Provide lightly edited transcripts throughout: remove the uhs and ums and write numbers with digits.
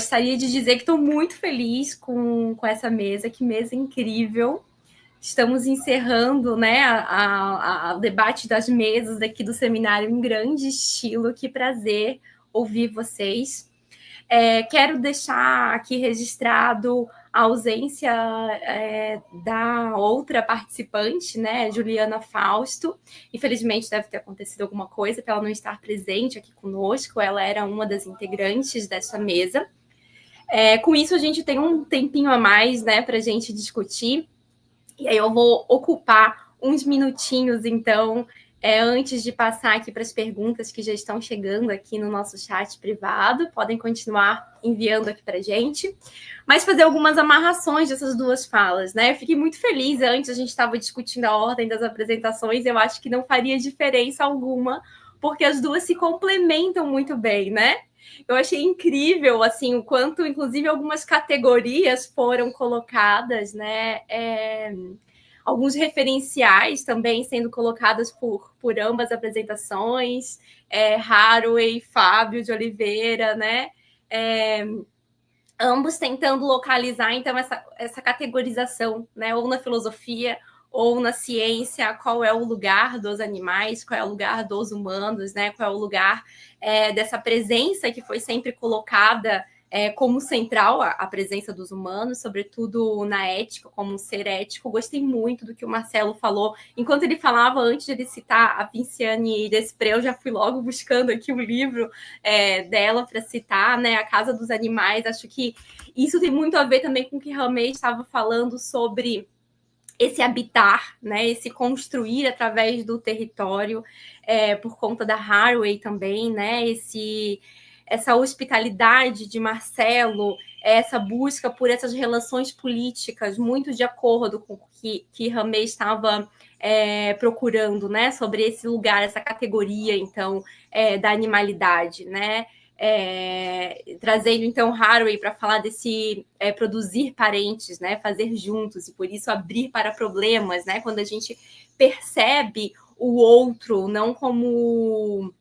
gostaria de dizer que estou muito feliz com essa mesa, que mesa incrível. Estamos encerrando, né, o debate das mesas aqui do seminário em grande estilo. Que prazer ouvir vocês. Quero deixar aqui registrado a ausência da outra participante, né, Juliana Fausto. Infelizmente deve ter acontecido alguma coisa para ela não estar presente aqui conosco. Ela era uma das integrantes dessa mesa. Com isso, a gente tem um tempinho a mais, né, para a gente discutir. E aí eu vou ocupar uns minutinhos, então, antes de passar aqui para as perguntas que já estão chegando aqui no nosso chat privado. Podem continuar enviando aqui para a gente. Mas fazer algumas amarrações dessas duas falas, né? Eu fiquei muito feliz. Antes a gente estava discutindo a ordem das apresentações. Eu acho que não faria diferença alguma, porque as duas se complementam muito bem, né? Eu achei incrível, assim, o quanto, inclusive, algumas categorias foram colocadas, né? Alguns referenciais também sendo colocados por ambas apresentações, Haraway, Fábio de Oliveira, né? Ambos tentando localizar, então, essa categorização, né? Ou na filosofia ou na ciência, qual é o lugar dos animais, qual é o lugar dos humanos, né? Qual é o lugar dessa presença que foi sempre colocada como central a presença dos humanos, sobretudo na ética, como um ser ético. Gostei muito do que o Marcelo falou. Enquanto ele falava, antes de ele citar a Vinciane Desprez, eu já fui logo buscando aqui o livro dela para citar, né? A Casa dos Animais. Acho que isso tem muito a ver também com o que Ramey estava falando sobre esse habitar, né, esse construir através do território, por conta da Haraway também, né, essa hospitalidade de Marcelo, essa busca por essas relações políticas, muito de acordo com o que Ramey estava procurando, né, sobre esse lugar, essa categoria, então, da animalidade, né, trazendo então Haraway para falar desse produzir parentes, né, fazer juntos, e por isso abrir para problemas, né, quando a gente percebe o outro não como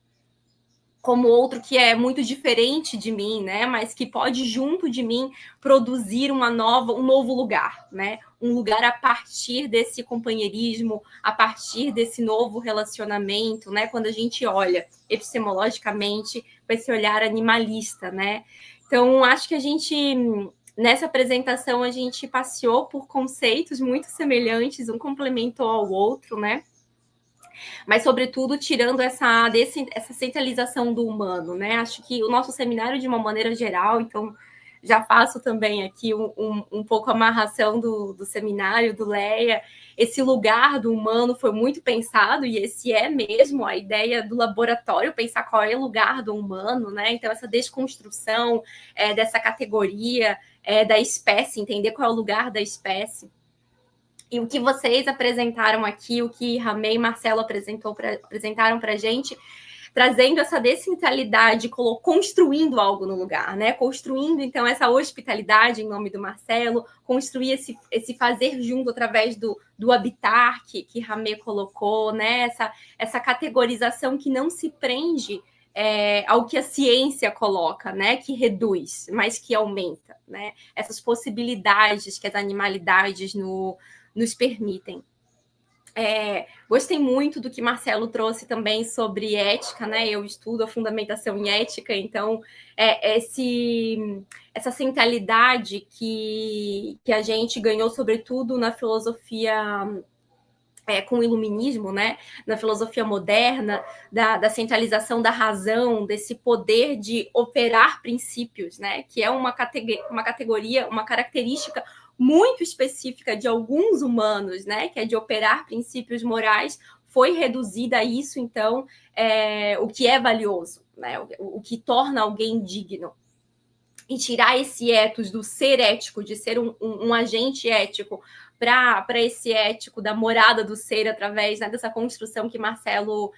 outro que é muito diferente de mim, né, mas que pode junto de mim produzir um novo lugar, né, um lugar a partir desse companheirismo, a partir desse novo relacionamento, né, quando a gente olha epistemologicamente com esse olhar animalista, né. Então, acho que a gente, nessa apresentação, a gente passeou por conceitos muito semelhantes, um complementou ao outro, né, mas, sobretudo, tirando essa centralização do humano, né? Acho que o nosso seminário, de uma maneira geral, então, já faço também aqui um pouco a amarração do seminário, do Leia, esse lugar do humano foi muito pensado, e esse é mesmo a ideia do laboratório, pensar qual é o lugar do humano, né? Então, essa desconstrução dessa categoria da espécie, entender qual é o lugar da espécie. E o que vocês apresentaram aqui, o que Ramey e Marcelo apresentaram para a gente, trazendo essa descentralidade, construindo algo no lugar, né? Construindo, então, essa hospitalidade, em nome do Marcelo, construir esse fazer junto através do habitar que Ramey colocou, né? Essa categorização que não se prende ao que a ciência coloca, né? Que reduz, mas que aumenta, né? Essas possibilidades que as animalidades nos permitem. Gostei muito do que Marcelo trouxe também sobre ética, né? Eu estudo a fundamentação em ética, então essa centralidade que a gente ganhou, sobretudo na filosofia com o iluminismo, né? Na filosofia moderna, da centralização da razão, desse poder de operar princípios, né? Que é uma categoria, uma característica muito específica de alguns humanos, né? Que é de operar princípios morais, foi reduzida a isso, então, o que é valioso, né? O que torna alguém digno. E tirar esse ethos do ser ético, de ser um agente ético, para esse ético da morada do ser, através, né, dessa construção que Marcelo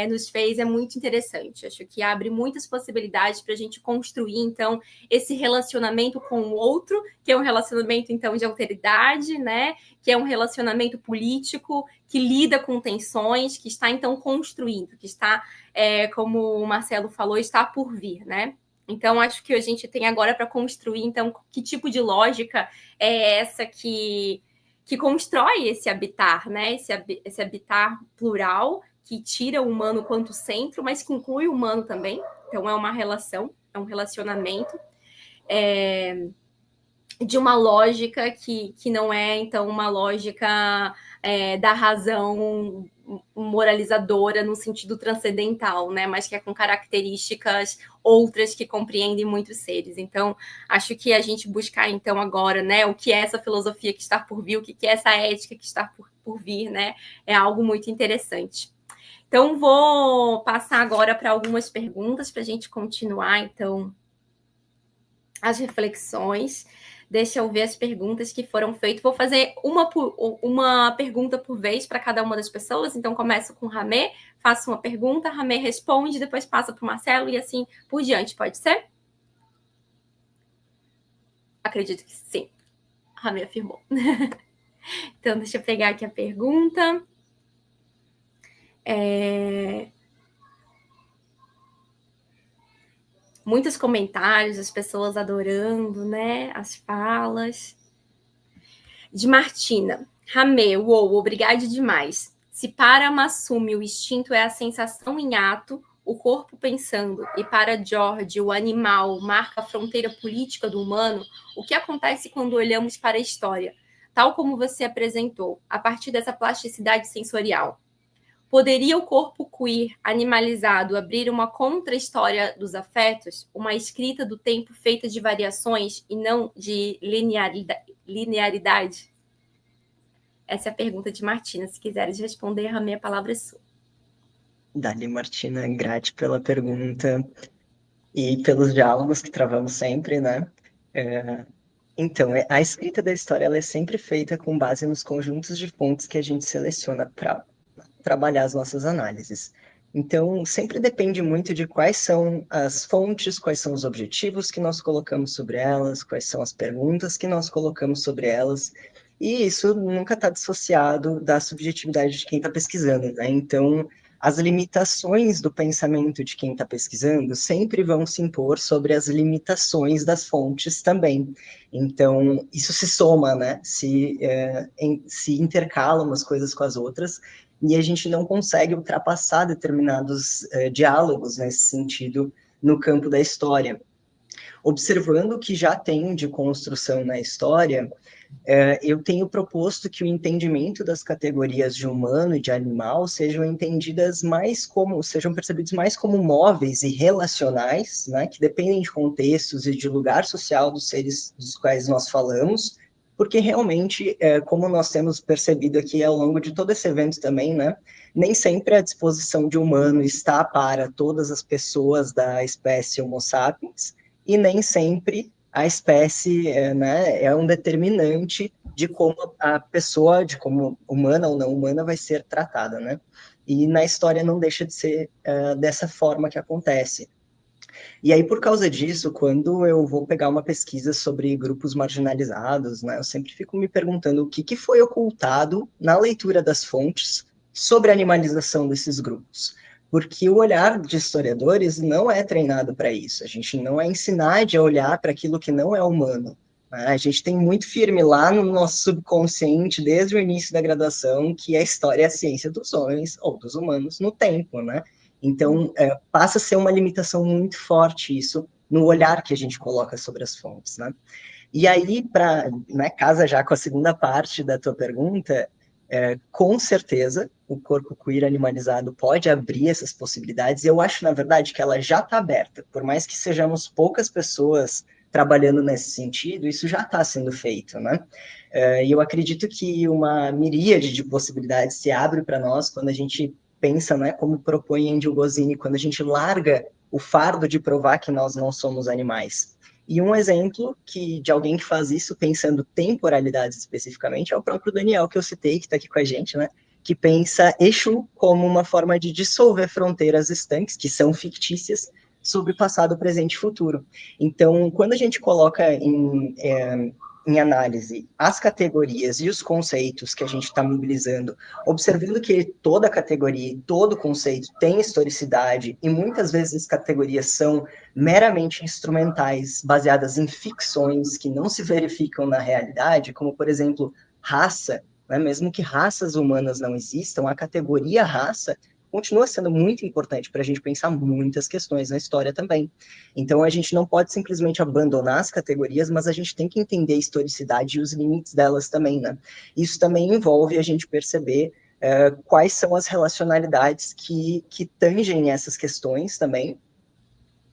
nos fez, é muito interessante. Acho que abre muitas possibilidades para a gente construir, então, esse relacionamento com o outro, que é um relacionamento, então, de alteridade, né? Que é um relacionamento político, que lida com tensões, que está, então, construindo, que está, como o Marcelo falou, está por vir, né? Então, acho que a gente tem agora para construir, então, que tipo de lógica é essa que constrói esse habitat, né? Esse habitat plural, que tira o humano quanto centro, mas que inclui o humano também. Então, é uma relação, é um relacionamento. De uma lógica que não é, então, uma lógica da razão moralizadora no sentido transcendental, né? Mas que é com características outras que compreendem muitos seres. Então, acho que a gente buscar, então, agora, né, o que é essa filosofia que está por vir, o que é essa ética que está por vir, né? É algo muito interessante. Então, vou passar agora para algumas perguntas para a gente continuar, então, as reflexões. Deixa eu ver as perguntas que foram feitas. Vou fazer uma pergunta por vez para cada uma das pessoas. Então, começo com o Ramê, faço uma pergunta, Ramê responde, depois passa para o Marcelo e assim por diante. Pode ser? Acredito que sim. Ramê afirmou. Então, deixa eu pegar aqui a pergunta. Muitos comentários, as pessoas adorando, né? As falas. De Martina. Ramê, uou, obrigado demais. Se para Masumi o instinto é a sensação em ato, o corpo pensando, e para George o animal marca a fronteira política do humano, o que acontece quando olhamos para a história, tal como você apresentou, a partir dessa plasticidade sensorial? Poderia o corpo queer animalizado abrir uma contra-história dos afetos, uma escrita do tempo feita de variações e não de linearidade? Essa é a pergunta de Martina. Se quiseres responder, a minha palavra é sua. Dali, Martina, grate pela pergunta e pelos diálogos que travamos sempre, né? Então, a escrita da história ela é sempre feita com base nos conjuntos de fontes que a gente seleciona para trabalhar as nossas análises. Então, sempre depende muito de quais são as fontes, quais são os objetivos que nós colocamos sobre elas, quais são as perguntas que nós colocamos sobre elas, e isso nunca está dissociado da subjetividade de quem está pesquisando, né? Então, as limitações do pensamento de quem está pesquisando sempre vão se impor sobre as limitações das fontes também. Então, isso se soma, né? Se intercalam umas coisas com as outras, e a gente não consegue ultrapassar determinados diálogos nesse sentido no campo da história. Observando o que já tem de construção na história, eu tenho proposto que o entendimento das categorias de humano e de animal sejam entendidas mais como, sejam percebidos mais como móveis e relacionais, né, que dependem de contextos e de lugar social dos seres dos quais nós falamos, porque realmente, como nós temos percebido aqui ao longo de todo esse evento também, né, nem sempre a disposição de humano está para todas as pessoas da espécie Homo sapiens, e nem sempre a espécie né, é um determinante de como a pessoa, de como humana ou não humana, vai ser tratada, né? E na história não deixa de ser dessa forma que acontece. E aí, por causa disso, quando eu vou pegar uma pesquisa sobre grupos marginalizados, né, eu sempre fico me perguntando o que foi ocultado na leitura das fontes sobre a animalização desses grupos. Porque o olhar de historiadores não é treinado para isso. A gente não é ensinado a olhar para aquilo que não é humano. Né? A gente tem muito firme lá no nosso subconsciente, desde o início da graduação, que a história é a ciência dos homens ou dos humanos no tempo, né? Então, passa a ser uma limitação muito forte isso no olhar que a gente coloca sobre as fontes, né? E aí, para, né, casa já com a segunda parte da tua pergunta, com certeza o corpo queer animalizado pode abrir essas possibilidades, e eu acho, na verdade, que ela já está aberta. Por mais que sejamos poucas pessoas trabalhando nesse sentido, isso já está sendo feito, né? E eu acredito que uma miríade de possibilidades se abre para nós quando a gente pensa, né, como propõe Angel Gosini, quando a gente larga o fardo de provar que nós não somos animais. E um exemplo de alguém que faz isso pensando temporalidades especificamente é o próprio Daniel, que eu citei, que está aqui com a gente, né, que pensa Exu como uma forma de dissolver fronteiras estanques, que são fictícias, sobre passado, presente e futuro. Então, quando a gente coloca em em análise as categorias e os conceitos que a gente está mobilizando, observando que toda categoria e todo conceito tem historicidade, e muitas vezes as categorias são meramente instrumentais, baseadas em ficções que não se verificam na realidade, como, por exemplo, raça, né? Mesmo que raças humanas não existam, a categoria raça continua sendo muito importante para a gente pensar muitas questões na história também. Então, a gente não pode simplesmente abandonar as categorias, mas a gente tem que entender a historicidade e os limites delas também, né? Isso também envolve a gente perceber quais são as relacionalidades que tangem essas questões também,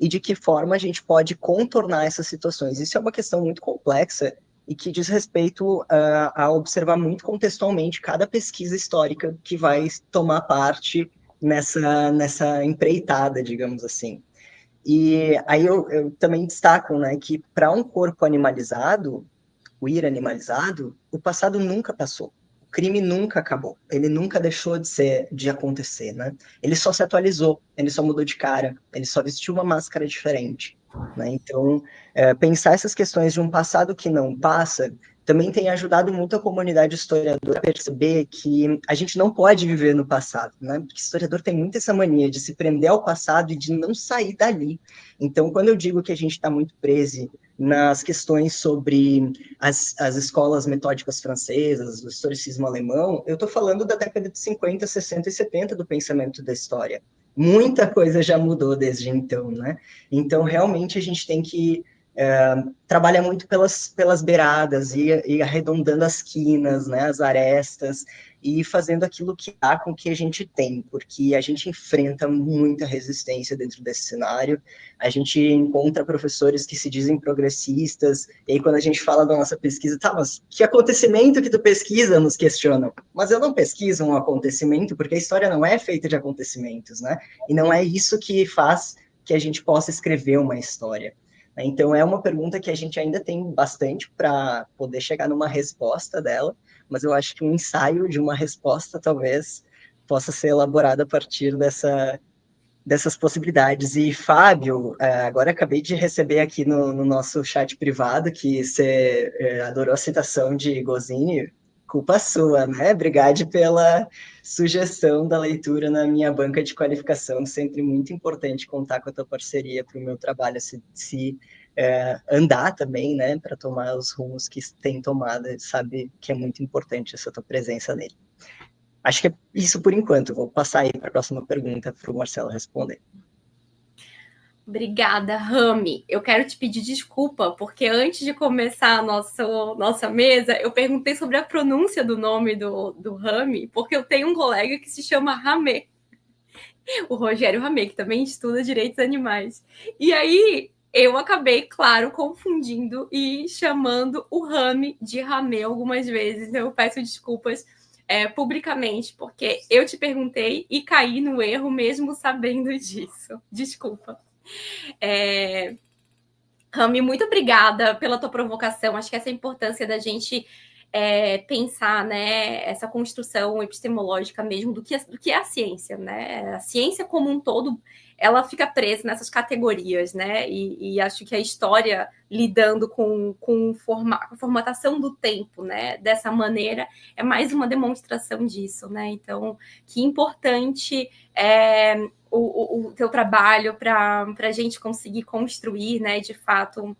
e de que forma a gente pode contornar essas situações. Isso é uma questão muito complexa e que diz respeito a observar muito contextualmente cada pesquisa histórica que vai tomar parte nessa empreitada, digamos assim. E aí eu também destaco, né, que para um corpo animalizado, o ir animalizado, o passado nunca passou. O crime nunca acabou. Ele nunca deixou de acontecer, né? Ele só se atualizou, ele só mudou de cara, ele só vestiu uma máscara diferente, né? Então, pensar essas questões de um passado que não passa também tem ajudado muito a comunidade historiadora a perceber que a gente não pode viver no passado, né? Porque o historiador tem muito essa mania de se prender ao passado e de não sair dali. Então, quando eu digo que a gente está muito preso nas questões sobre as escolas metódicas francesas, o historicismo alemão, eu estou falando da década de 50, 60 e 70 do pensamento da história. Muita coisa já mudou desde então, né? Então, realmente, a gente tem que trabalhar muito pelas beiradas e arredondando as quinas, né, as arestas, e fazendo aquilo que dá com que a gente tem, porque a gente enfrenta muita resistência dentro desse cenário, a gente encontra professores que se dizem progressistas, e aí quando a gente fala da nossa pesquisa, tá, mas que acontecimento que tu pesquisa, nos questionam. Mas eu não pesquiso um acontecimento, porque a história não é feita de acontecimentos, né? E não é isso que faz que a gente possa escrever uma história. Então, é uma pergunta que a gente ainda tem bastante para poder chegar numa resposta dela, mas eu acho que um ensaio de uma resposta talvez possa ser elaborado a partir dessas possibilidades. E, Fábio, agora acabei de receber aqui no nosso chat privado que você adorou a citação de Goscinny. Culpa sua, né? Obrigado pela sugestão da leitura na minha banca de qualificação. Sempre muito importante contar com a tua parceria para o meu trabalho se andar também, né? Para tomar os rumos que tem tomado. Sabe que é muito importante essa tua presença nele. Acho que é isso por enquanto. Vou passar aí para a próxima pergunta para o Marcelo responder. Obrigada, Rami. Eu quero te pedir desculpa, porque antes de começar a nossa mesa, eu perguntei sobre a pronúncia do nome do Rami, porque eu tenho um colega que se chama Ramê, o Rogério Ramê, que também estuda direitos animais. E aí eu acabei, claro, confundindo e chamando o Rami de Ramê algumas vezes. Então eu peço desculpas publicamente, porque eu te perguntei e caí no erro mesmo sabendo disso. Desculpa. Rami, muito obrigada pela tua provocação. Acho que essa importância da gente pensar, né, essa construção epistemológica mesmo do que é a ciência, né? A ciência como um todo, ela fica presa nessas categorias, né? E acho que a história lidando com a formatação do tempo, né, dessa maneira, é mais uma demonstração disso, né? Então, que importante o teu trabalho para a gente conseguir construir, né, de fato,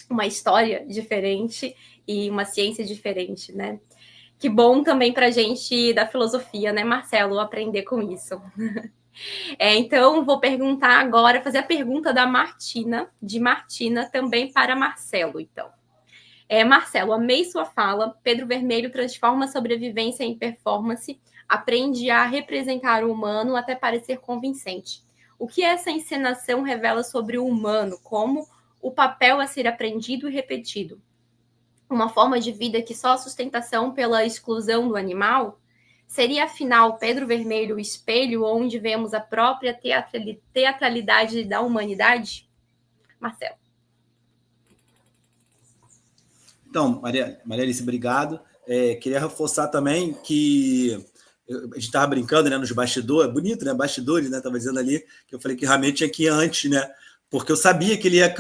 uma história diferente e uma ciência diferente, né? Que bom também para a gente da filosofia, né, Marcelo, aprender com isso. Então, vou perguntar agora, fazer a pergunta da Martina, de Martina, também para Marcelo, então. Marcelo, amei sua fala. Pedro Vermelho transforma a sobrevivência em performance, aprende a representar o humano até parecer convincente. O que essa encenação revela sobre o humano, como o papel a ser aprendido e repetido? Uma forma de vida que só sustentação pela exclusão do animal? Seria, afinal, Pedro Vermelho o espelho onde vemos a própria teatralidade da humanidade? Marcelo. Então, Maria Alice, obrigado. Queria reforçar também que a gente estava brincando, né, nos bastidores, bonito, né, bastidores, né, estava dizendo ali, que eu falei que realmente tinha que ir antes, né, porque eu sabia que ele ia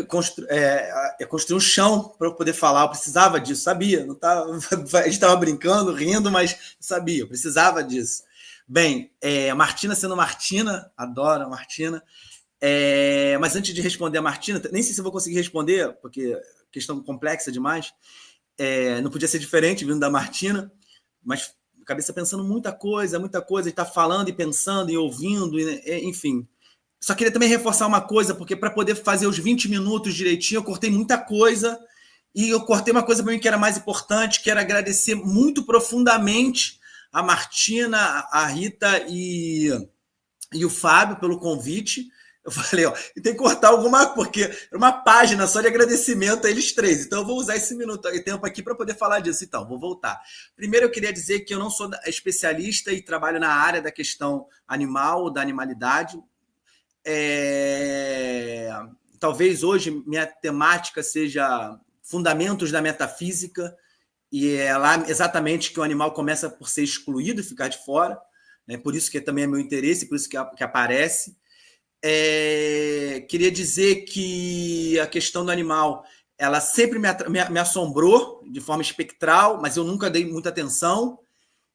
construir um chão para eu poder falar, eu precisava disso, sabia. Não tava, a gente estava brincando, rindo, mas sabia, eu precisava disso. Bem, Martina sendo Martina, adoro a Martina, mas antes de responder a Martina, nem sei se eu vou conseguir responder, porque questão complexa demais, não podia ser diferente vindo da Martina, mas cabeça pensando muita coisa, e está falando e pensando e ouvindo, enfim. Só queria também reforçar uma coisa, porque para poder fazer os 20 minutos direitinho, eu cortei muita coisa, e eu cortei uma coisa para mim que era mais importante, que era agradecer muito profundamente a Martina, a Rita e o Fábio pelo convite. Eu falei, tem que cortar alguma, porque era uma página só de agradecimento a eles três. Então, eu vou usar esse tempo aqui para poder falar disso. Então, vou voltar. Primeiro, eu queria dizer que eu não sou especialista e trabalho na área da questão animal, da animalidade. Talvez hoje minha temática seja fundamentos da metafísica, e é lá exatamente que o animal começa por ser excluído e ficar de fora, né? Por isso que também é meu interesse, por isso que aparece. Queria dizer que a questão do animal, ela sempre me assombrou de forma espectral, mas eu nunca dei muita atenção.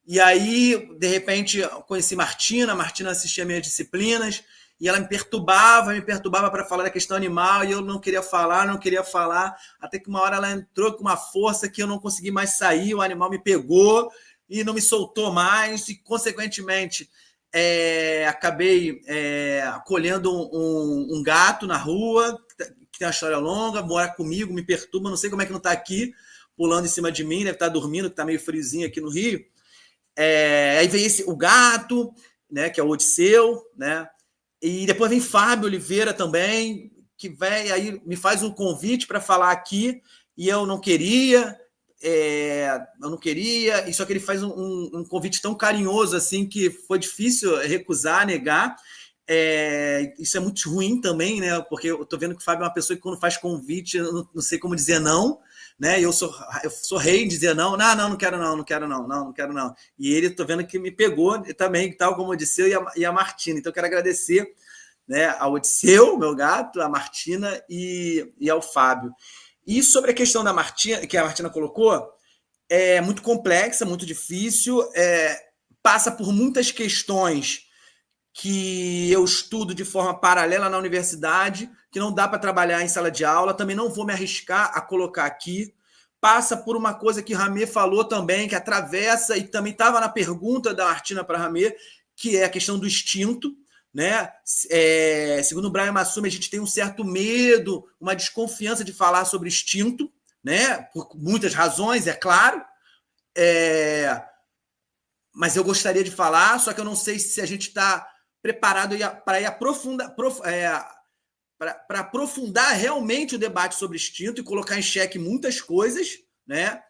E aí, de repente, conheci Martina assistia minhas disciplinas, e ela me perturbava para falar da questão animal, e eu não queria falar, até que uma hora ela entrou com uma força que eu não consegui mais sair, o animal me pegou e não me soltou mais, e, consequentemente, acabei acolhendo um gato na rua, que tem uma história longa, mora comigo, me perturba, não sei como é que não está aqui, pulando em cima de mim, deve estar dormindo, que está meio friozinho aqui no Rio. Aí vem o gato, né, que é o Odisseu, né? E depois vem Fábio Oliveira também, que vem aí, me faz um convite para falar aqui, e eu não queria, e só que ele faz um convite tão carinhoso assim que foi difícil recusar, negar. Isso é muito ruim também, né? Porque eu estou vendo que o Fábio é uma pessoa que, quando faz convite, eu não sei como dizer não, né? Eu sou rei em dizer não, não quero não. E ele, estou vendo que me pegou também, tal como o Odisseu e a Martina. Então, eu quero agradecer, né, ao Odisseu, meu gato, a Martina e ao Fábio. E sobre a questão da Martina, que a Martina colocou, é muito complexa, muito difícil, passa por muitas questões que eu estudo de forma paralela na universidade, que não dá para trabalhar em sala de aula, também não vou me arriscar a colocar aqui. Passa por uma coisa que Ramê falou também, que atravessa, e também estava na pergunta da Martina para Ramê, que é a questão do instinto, né? Segundo o Brian Massumi, a gente tem um certo medo, uma desconfiança de falar sobre instinto, né? Por muitas razões, é claro. Mas eu gostaria de falar, só que eu não sei se a gente está preparado para ir aprofundar, para aprofundar realmente o debate sobre instinto e colocar em xeque muitas coisas, né?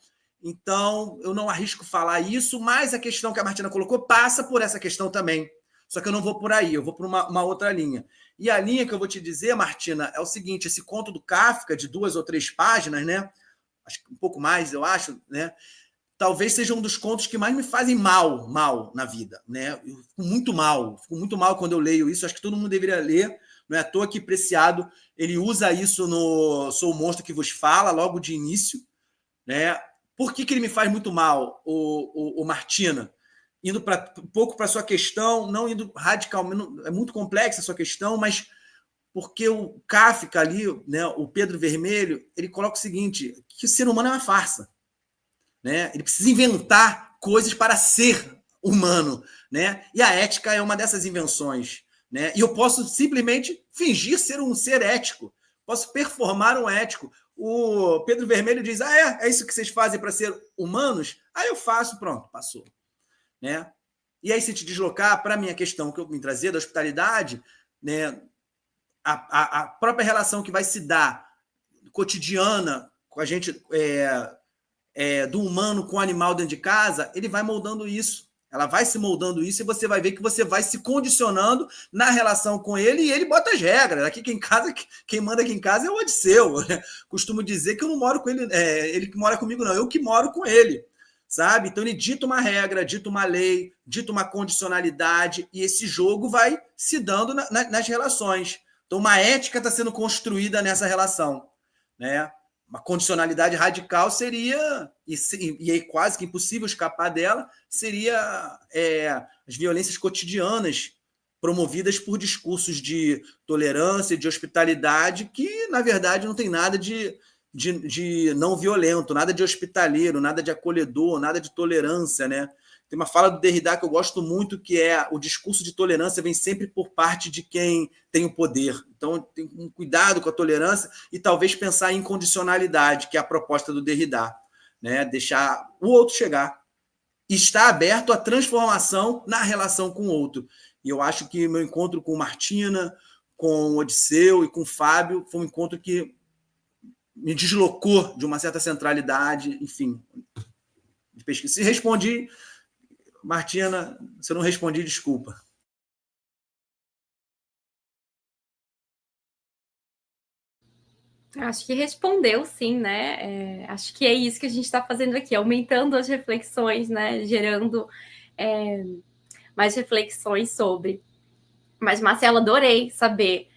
Então, eu não arrisco falar isso, mas a questão que a Martina colocou passa por essa questão também. Só que eu não vou por aí, eu vou por uma outra linha. E a linha que eu vou te dizer, Martina, é o seguinte: esse conto do Kafka, de 2 ou 3 páginas, né? Acho que um pouco mais, eu acho, né? Talvez seja um dos contos que mais me fazem mal na vida, né? Eu fico muito mal quando eu leio isso. Acho que todo mundo deveria ler. Não é à toa que Preciado, ele usa isso no Sou o Monstro que Vos Fala, logo de início, né? Por que ele me faz muito mal, o Martina? Indo um pouco para a sua questão, não indo radicalmente, é muito complexa a sua questão, mas porque o Kafka ali, né, o Pedro Vermelho, ele coloca o seguinte, que o ser humano é uma farsa. Né? Ele precisa inventar coisas para ser humano, né? E a ética é uma dessas invenções, né? E eu posso simplesmente fingir ser um ser ético, posso performar um ético. O Pedro Vermelho diz: é isso que vocês fazem para ser humanos? Eu faço, pronto, passou, né? E aí, se te deslocar para a minha questão que eu me trazer da hospitalidade, né? A própria relação que vai se dar cotidiana com a gente, do humano com o animal dentro de casa, ele vai moldando isso. Ela vai se moldando isso, e você vai ver que você vai se condicionando na relação com ele, e ele bota as regras. Aqui quem manda aqui em casa é o Odisseu. Né? Costumo dizer que eu não moro com ele, ele que mora comigo, não, eu que moro com ele. Sabe? Então ele dita uma regra, dita uma lei, dita uma condicionalidade, e esse jogo vai se dando nas relações. Então, uma ética está sendo construída nessa relação, né? Uma condicionalidade radical seria, e é quase que impossível escapar dela, seria as violências cotidianas promovidas por discursos de tolerância, de hospitalidade, que, na verdade, não tem nada de não violento, nada de hospitaleiro, nada de acolhedor, nada de tolerância, né? Tem uma fala do Derrida que eu gosto muito, que é: o discurso de tolerância vem sempre por parte de quem tem o poder. Então, tem um cuidado com a tolerância e talvez pensar em condicionalidade, que é a proposta do Derrida, né? Deixar o outro chegar. E estar aberto à transformação na relação com o outro. E eu acho que meu encontro com Martina, com o Odisseu e com o Fábio foi um encontro que me deslocou de uma certa centralidade, enfim. Se respondi, Martina, se eu não respondi, desculpa. Acho que respondeu, sim, né? Acho que é isso que a gente está fazendo aqui, aumentando as reflexões, né? Gerando mais reflexões sobre. Mas, Marcela, adorei saber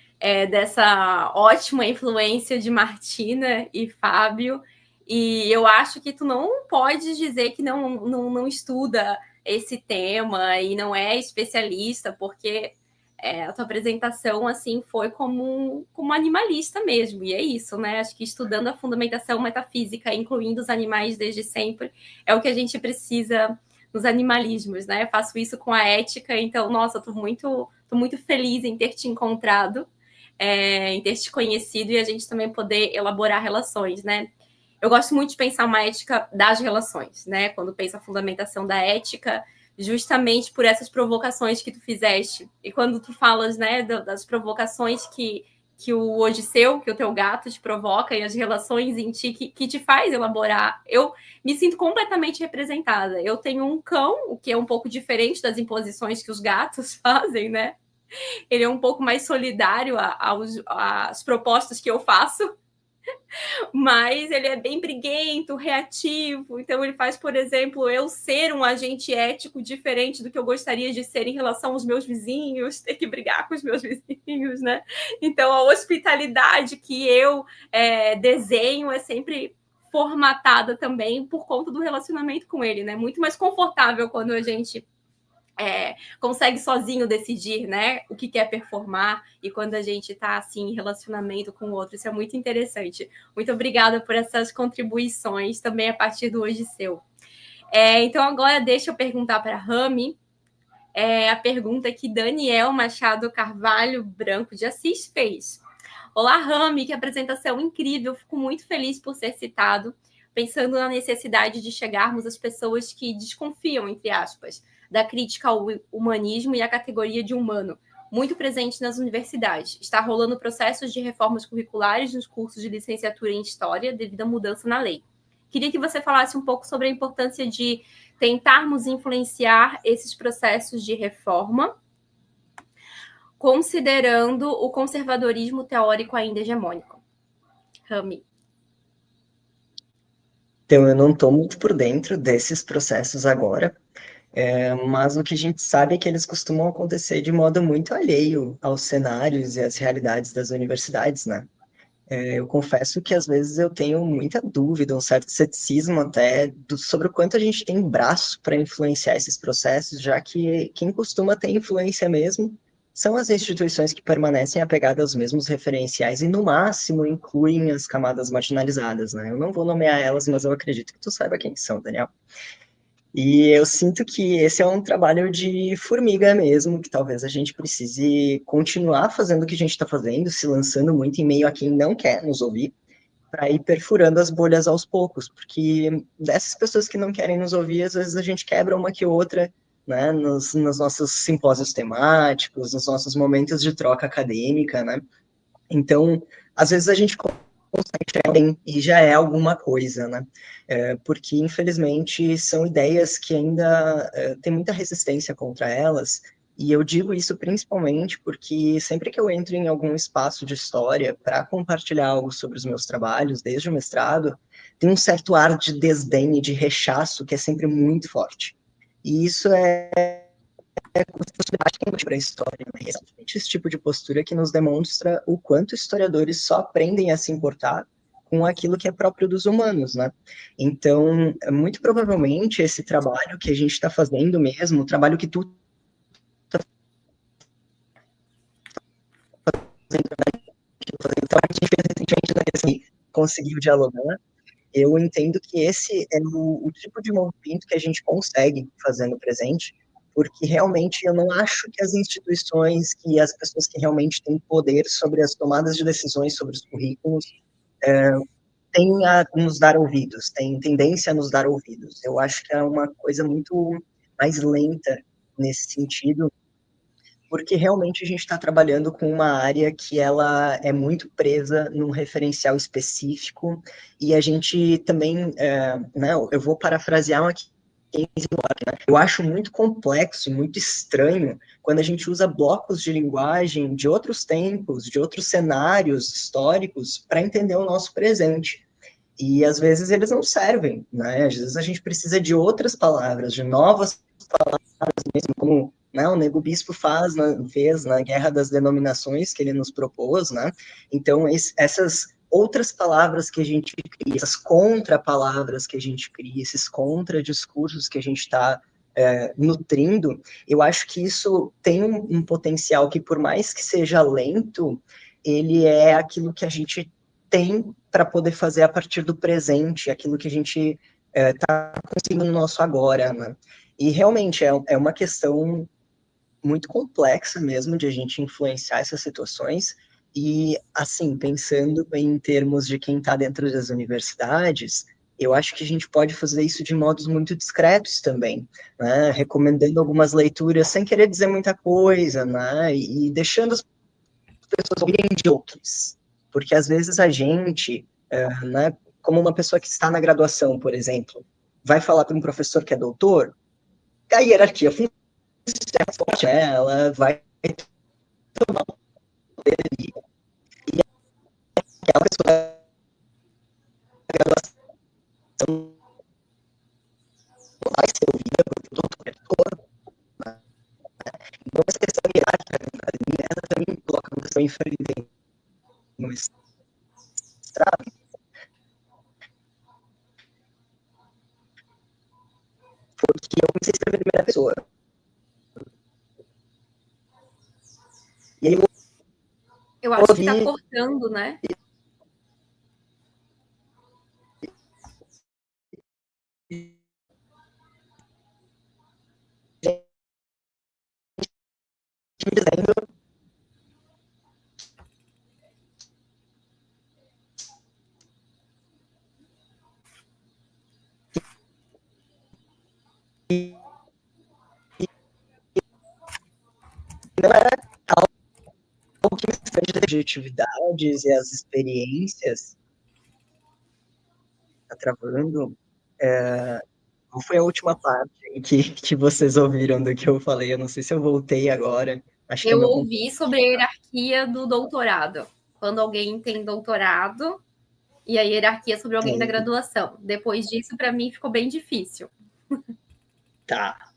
dessa ótima influência de Martina e Fábio. E eu acho que tu não pode dizer que não estuda esse tema e não é especialista, porque a tua apresentação assim foi como animalista mesmo, e é isso, né? Acho que estudando a fundamentação metafísica, incluindo os animais desde sempre, é o que a gente precisa nos animalismos, né? Eu faço isso com a ética, então, nossa, tô muito feliz em ter te encontrado, em ter te conhecido e a gente também poder elaborar relações, né? Eu gosto muito de pensar uma ética das relações, né? Quando penso a fundamentação da ética, justamente por essas provocações que tu fizeste. E quando tu falas, né, das provocações que o Odisseu, que o teu gato te provoca, e as relações em ti que te faz elaborar, eu me sinto completamente representada. Eu tenho um cão, o que é um pouco diferente das imposições que os gatos fazem, né? Ele é um pouco mais solidário às propostas que eu faço, mas ele é bem briguento, reativo. Então ele faz, por exemplo, eu ser um agente ético diferente do que eu gostaria de ser em relação aos meus vizinhos, ter que brigar com os meus vizinhos, né? Então a hospitalidade que eu desenho é sempre formatada também por conta do relacionamento com ele, né? Muito mais confortável quando a gente consegue sozinho decidir, né, o que quer performar, e quando a gente está assim em relacionamento com o outro. Isso é muito interessante. Muito obrigada por essas contribuições também a partir do Hoje Seu. Então agora deixa eu perguntar para a Rami a pergunta que Daniel Machado Carvalho Branco de Assis fez. Olá, Rami, que apresentação incrível, fico muito feliz por ser citado, pensando na necessidade de chegarmos às pessoas que desconfiam, entre aspas, da crítica ao humanismo e à categoria de humano, muito presente nas universidades. Está rolando processos de reformas curriculares nos cursos de licenciatura em História devido à mudança na lei. Queria que você falasse um pouco sobre a importância de tentarmos influenciar esses processos de reforma, considerando o conservadorismo teórico ainda hegemônico. Rami. Então, eu não estou muito por dentro desses processos agora, mas o que a gente sabe é que eles costumam acontecer de modo muito alheio aos cenários e às realidades das universidades, né? Eu confesso que às vezes eu tenho muita dúvida, um certo ceticismo até, sobre o quanto a gente tem braço para influenciar esses processos, já que quem costuma ter influência mesmo são as instituições que permanecem apegadas aos mesmos referenciais e, no máximo, incluem as camadas marginalizadas, né? Eu não vou nomear elas, mas eu acredito que tu saiba quem são, Daniel. E eu sinto que esse é um trabalho de formiga mesmo, que talvez a gente precise continuar fazendo o que a gente está fazendo, se lançando muito em meio a quem não quer nos ouvir, para ir perfurando as bolhas aos poucos, porque dessas pessoas que não querem nos ouvir, às vezes a gente quebra uma que outra, né, nos nossos simpósios temáticos, nos nossos momentos de troca acadêmica, né? Então, às vezes a gente bem, e já é alguma coisa, né? Porque, infelizmente, são ideias que ainda tem muita resistência contra elas, e eu digo isso principalmente porque sempre que eu entro em algum espaço de história para compartilhar algo sobre os meus trabalhos, desde o mestrado, tem um certo ar de desdém e de rechaço que é sempre muito forte. E isso é como se fosse um debate que para a história, né? É exatamente esse tipo de postura que nos demonstra o quanto historiadores só aprendem a se importar com aquilo que é próprio dos humanos, né? Então, muito provavelmente, esse trabalho que a gente está fazendo mesmo, o trabalho que tu está fazendo, né? O trabalho que a gente fez recentemente, né? Assim, conseguiu dialogar, eu entendo que esse é o tipo de movimento que a gente consegue fazer no presente, porque realmente eu não acho que as instituições, que as pessoas que realmente têm poder sobre as tomadas de decisões sobre os currículos, têm a nos dar ouvidos, têm tendência a nos dar ouvidos. Eu acho que é uma coisa muito mais lenta nesse sentido, porque realmente a gente está trabalhando com uma área que ela é muito presa num referencial específico, e a gente também, né, eu vou parafrasear aqui, né, eu acho muito complexo e muito estranho quando a gente usa blocos de linguagem de outros tempos, de outros cenários históricos, para entender o nosso presente. E às vezes eles não servem, né? Às vezes a gente precisa de outras palavras, de novas palavras mesmo, como, né, o Nego Bispo fez na Guerra das Denominações que ele nos propôs, né? Então, essas outras palavras que a gente cria, essas contra-palavras que a gente cria, esses contra-discursos que a gente está nutrindo, eu acho que isso tem um potencial que, por mais que seja lento, ele é aquilo que a gente tem para poder fazer a partir do presente, aquilo que a gente está conseguindo no nosso agora, né? E realmente é uma questão muito complexa mesmo de a gente influenciar essas situações. E, assim, pensando em termos de quem está dentro das universidades, eu acho que a gente pode fazer isso de modos muito discretos também, né? Recomendando algumas leituras sem querer dizer muita coisa, né? E deixando as pessoas ouvirem de outros. Porque às vezes a gente, né, como uma pessoa que está na graduação, por exemplo, vai falar para um professor que é doutor, a hierarquia funciona, ela vai tomar o poder ali. E aquela pessoa da graduação vai ser ouvida por doutor, né? Então, essa questão hierárquica na academia, ela também coloca uma questão enfrente no mestrado, porque eu comecei a escrever em primeira pessoa. E aí eu acho que está cortando, né? Dizendo que não era algo que me estrange das objetividades e as experiências tá travando. Qual foi a última parte que vocês ouviram do que eu falei? Eu não sei se eu voltei agora. Acho que é Eu meu. ouvi sobre a hierarquia do doutorado. Quando alguém tem doutorado e a hierarquia sobre alguém da graduação. Depois disso, para mim, ficou bem difícil. Tá.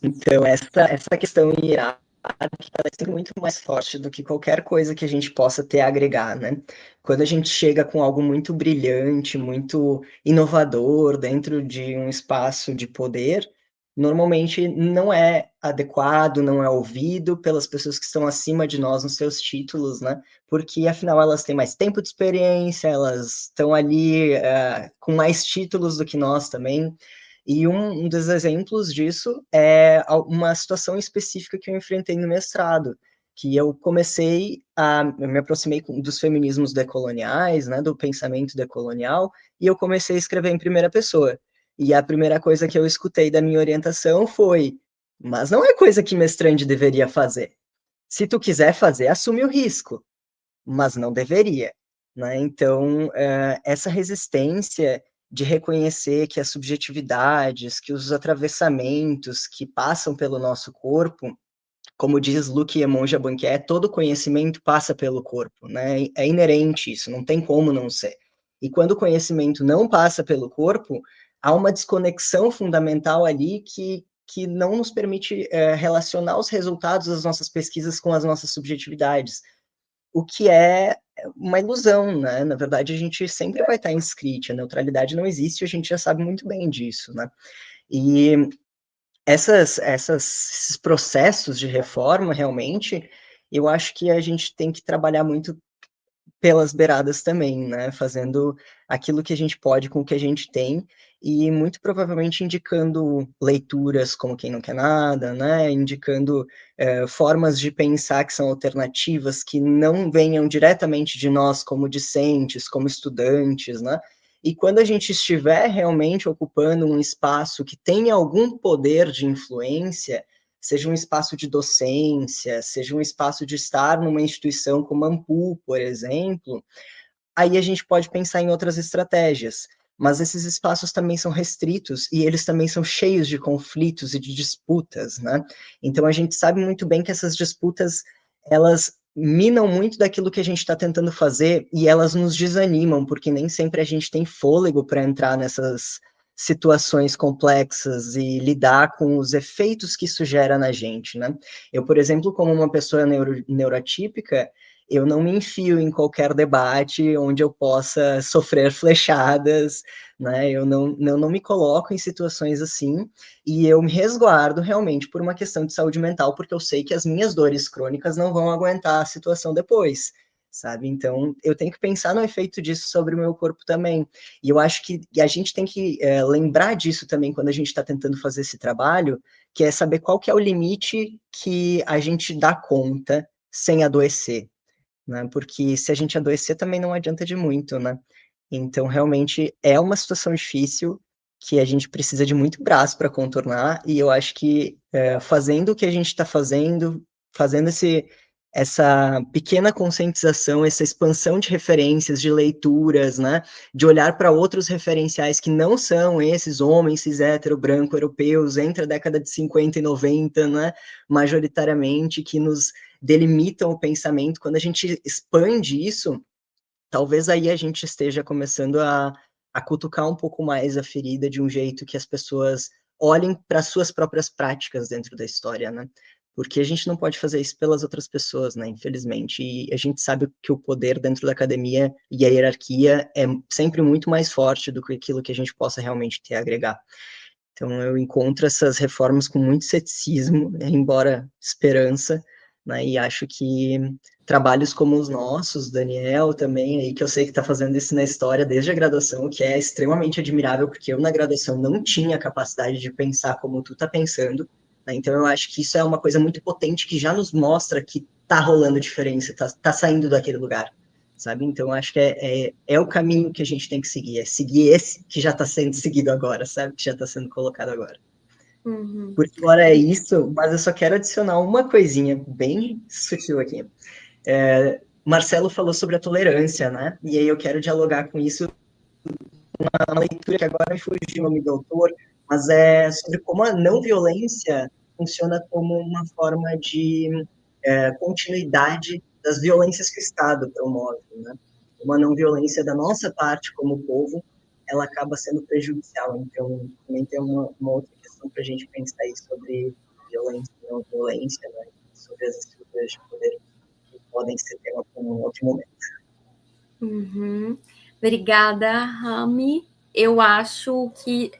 Então, essa questão hierárquica ela é sempre muito mais forte do que qualquer coisa que a gente possa ter a agregar, né? Quando a gente chega com algo muito brilhante, muito inovador dentro de um espaço de poder, normalmente não é adequado, não é ouvido pelas pessoas que estão acima de nós nos seus títulos, né? Porque afinal elas têm mais tempo de experiência, elas estão ali com mais títulos do que nós também. E um dos exemplos disso é uma situação específica que eu enfrentei no mestrado, que eu me aproximei dos feminismos decoloniais, né, do pensamento decolonial, e eu comecei a escrever em primeira pessoa. E a primeira coisa que eu escutei da minha orientação foi: mas não é coisa que mestrande deveria fazer. Se tu quiser fazer, assume o risco, mas não deveria, né? Então, essa resistência de reconhecer que as subjetividades, que os atravessamentos que passam pelo nosso corpo, como diz Luc Emonja Banquet, todo conhecimento passa pelo corpo, né? É inerente isso, não tem como não ser. E quando o conhecimento não passa pelo corpo, há uma desconexão fundamental ali que que não nos permite relacionar os resultados das nossas pesquisas com as nossas subjetividades, o que é uma ilusão, né? Na verdade, a gente sempre vai estar inscrito, a neutralidade não existe, a gente já sabe muito bem disso, né? E esses processos de reforma, realmente, eu acho que a gente tem que trabalhar muito pelas beiradas também, né? Fazendo aquilo que a gente pode com o que a gente tem e muito provavelmente indicando leituras como Quem Não Quer Nada, né? Indicando formas de pensar que são alternativas, que não venham diretamente de nós como discentes, como estudantes, né? E quando a gente estiver realmente ocupando um espaço que tenha algum poder de influência, seja um espaço de docência, seja um espaço de estar numa instituição como a Ampul, por exemplo, aí a gente pode pensar em outras estratégias. Mas esses espaços também são restritos e eles também são cheios de conflitos e de disputas, né? Então a gente sabe muito bem que essas disputas, elas minam muito daquilo que a gente está tentando fazer e elas nos desanimam, porque nem sempre a gente tem fôlego para entrar nessas situações complexas e lidar com os efeitos que isso gera na gente, né? Eu, por exemplo, como uma pessoa neurotípica, eu não me enfio em qualquer debate onde eu possa sofrer flechadas, né? Eu não me coloco em situações assim e eu me resguardo realmente por uma questão de saúde mental, porque eu sei que as minhas dores crônicas não vão aguentar a situação depois, sabe? Então, eu tenho que pensar no efeito disso sobre o meu corpo também. E eu acho que a gente tem que lembrar disso também quando a gente está tentando fazer esse trabalho, que é saber qual que é o limite que a gente dá conta sem adoecer, né? Porque se a gente adoecer também não adianta de muito, né? Então, realmente é uma situação difícil que a gente precisa de muito braço para contornar, e eu acho que fazendo o que a gente está fazendo essa pequena conscientização, essa expansão de referências, de leituras, né? De olhar para outros referenciais que não são esses homens cis hétero, branco, europeus, entre a década de 50 e 90, né? Majoritariamente, que nos delimitam o pensamento, quando a gente expande isso, talvez aí a gente esteja começando a cutucar um pouco mais a ferida de um jeito que as pessoas olhem para suas próprias práticas dentro da história, né? Porque a gente não pode fazer isso pelas outras pessoas, né? Infelizmente. E a gente sabe que o poder dentro da academia e a hierarquia é sempre muito mais forte do que aquilo que a gente possa realmente ter a agregar. Então, eu encontro essas reformas com muito ceticismo, embora esperança, né? E acho que trabalhos como os nossos, Daniel também, aí, que eu sei que está fazendo isso na história desde a graduação, que é extremamente admirável, porque eu na graduação não tinha capacidade de pensar como tu está pensando, né? Então, eu acho que isso é uma coisa muito potente que já nos mostra que está rolando diferença, está saindo daquele lugar, sabe? Então, acho que é o caminho que a gente tem que seguir, é seguir esse que já está sendo seguido agora, sabe? Que já está sendo colocado agora. Uhum. Por agora é isso, mas eu só quero adicionar uma coisinha bem sutil aqui. Marcelo falou sobre a tolerância, né? E aí eu quero dialogar com isso na leitura que agora me fugiu o nome do autor, mas é sobre como a não violência funciona como uma forma de continuidade das violências que o Estado promove, né? Uma não violência da nossa parte como povo, ela acaba sendo prejudicial. Então, também tem uma outra questão para a gente pensar aí sobre violência e não violência, né? Sobre as estruturas de poder que podem ser tema para um outro momento. Uhum. Obrigada, Rami. Eu acho que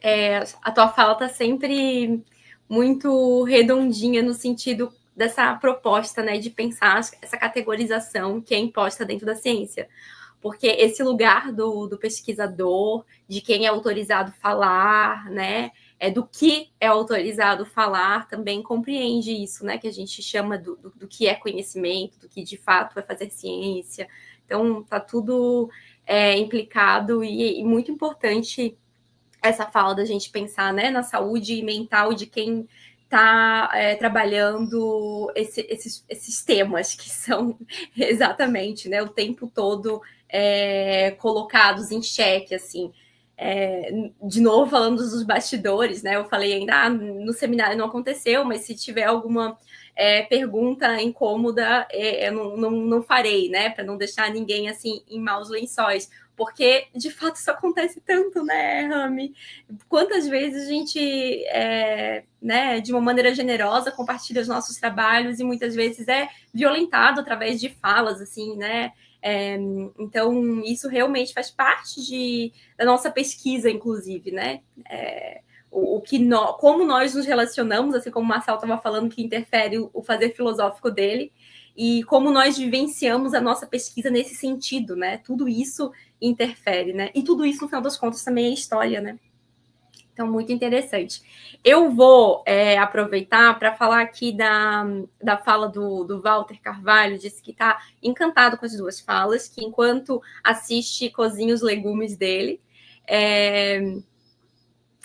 a tua fala está sempre muito redondinha no sentido dessa proposta, né, de pensar essa categorização que é imposta dentro da ciência. Porque esse lugar do pesquisador, de quem é autorizado falar, né, do que é autorizado falar, também compreende isso, né, que a gente chama do que é conhecimento, do que de fato é fazer ciência. Então, está tudo implicado e muito importante essa fala da gente pensar, né, na saúde mental de quem está trabalhando esses temas que são exatamente, né, o tempo todo colocados em xeque, assim. De novo, falando dos bastidores, né? Eu falei ainda, no seminário não aconteceu, mas se tiver alguma pergunta incômoda, eu não farei, né? Para não deixar ninguém assim em maus lençóis. porque, de fato, isso acontece tanto, né, Rami? Quantas vezes a gente, né, de uma maneira generosa, compartilha os nossos trabalhos e muitas vezes é violentado através de falas, assim, né? Então, isso realmente faz parte da nossa pesquisa, inclusive, né? Como nós nos relacionamos, assim como o Marcelo estava falando, que interfere o fazer filosófico dele, e como nós vivenciamos a nossa pesquisa nesse sentido, né? Tudo isso interfere, né? E tudo isso, no final das contas, também é história, né? Então, muito interessante. Eu vou aproveitar para falar aqui da fala do Walter Carvalho, disse que está encantado com as duas falas, que enquanto assiste, cozinha os legumes dele.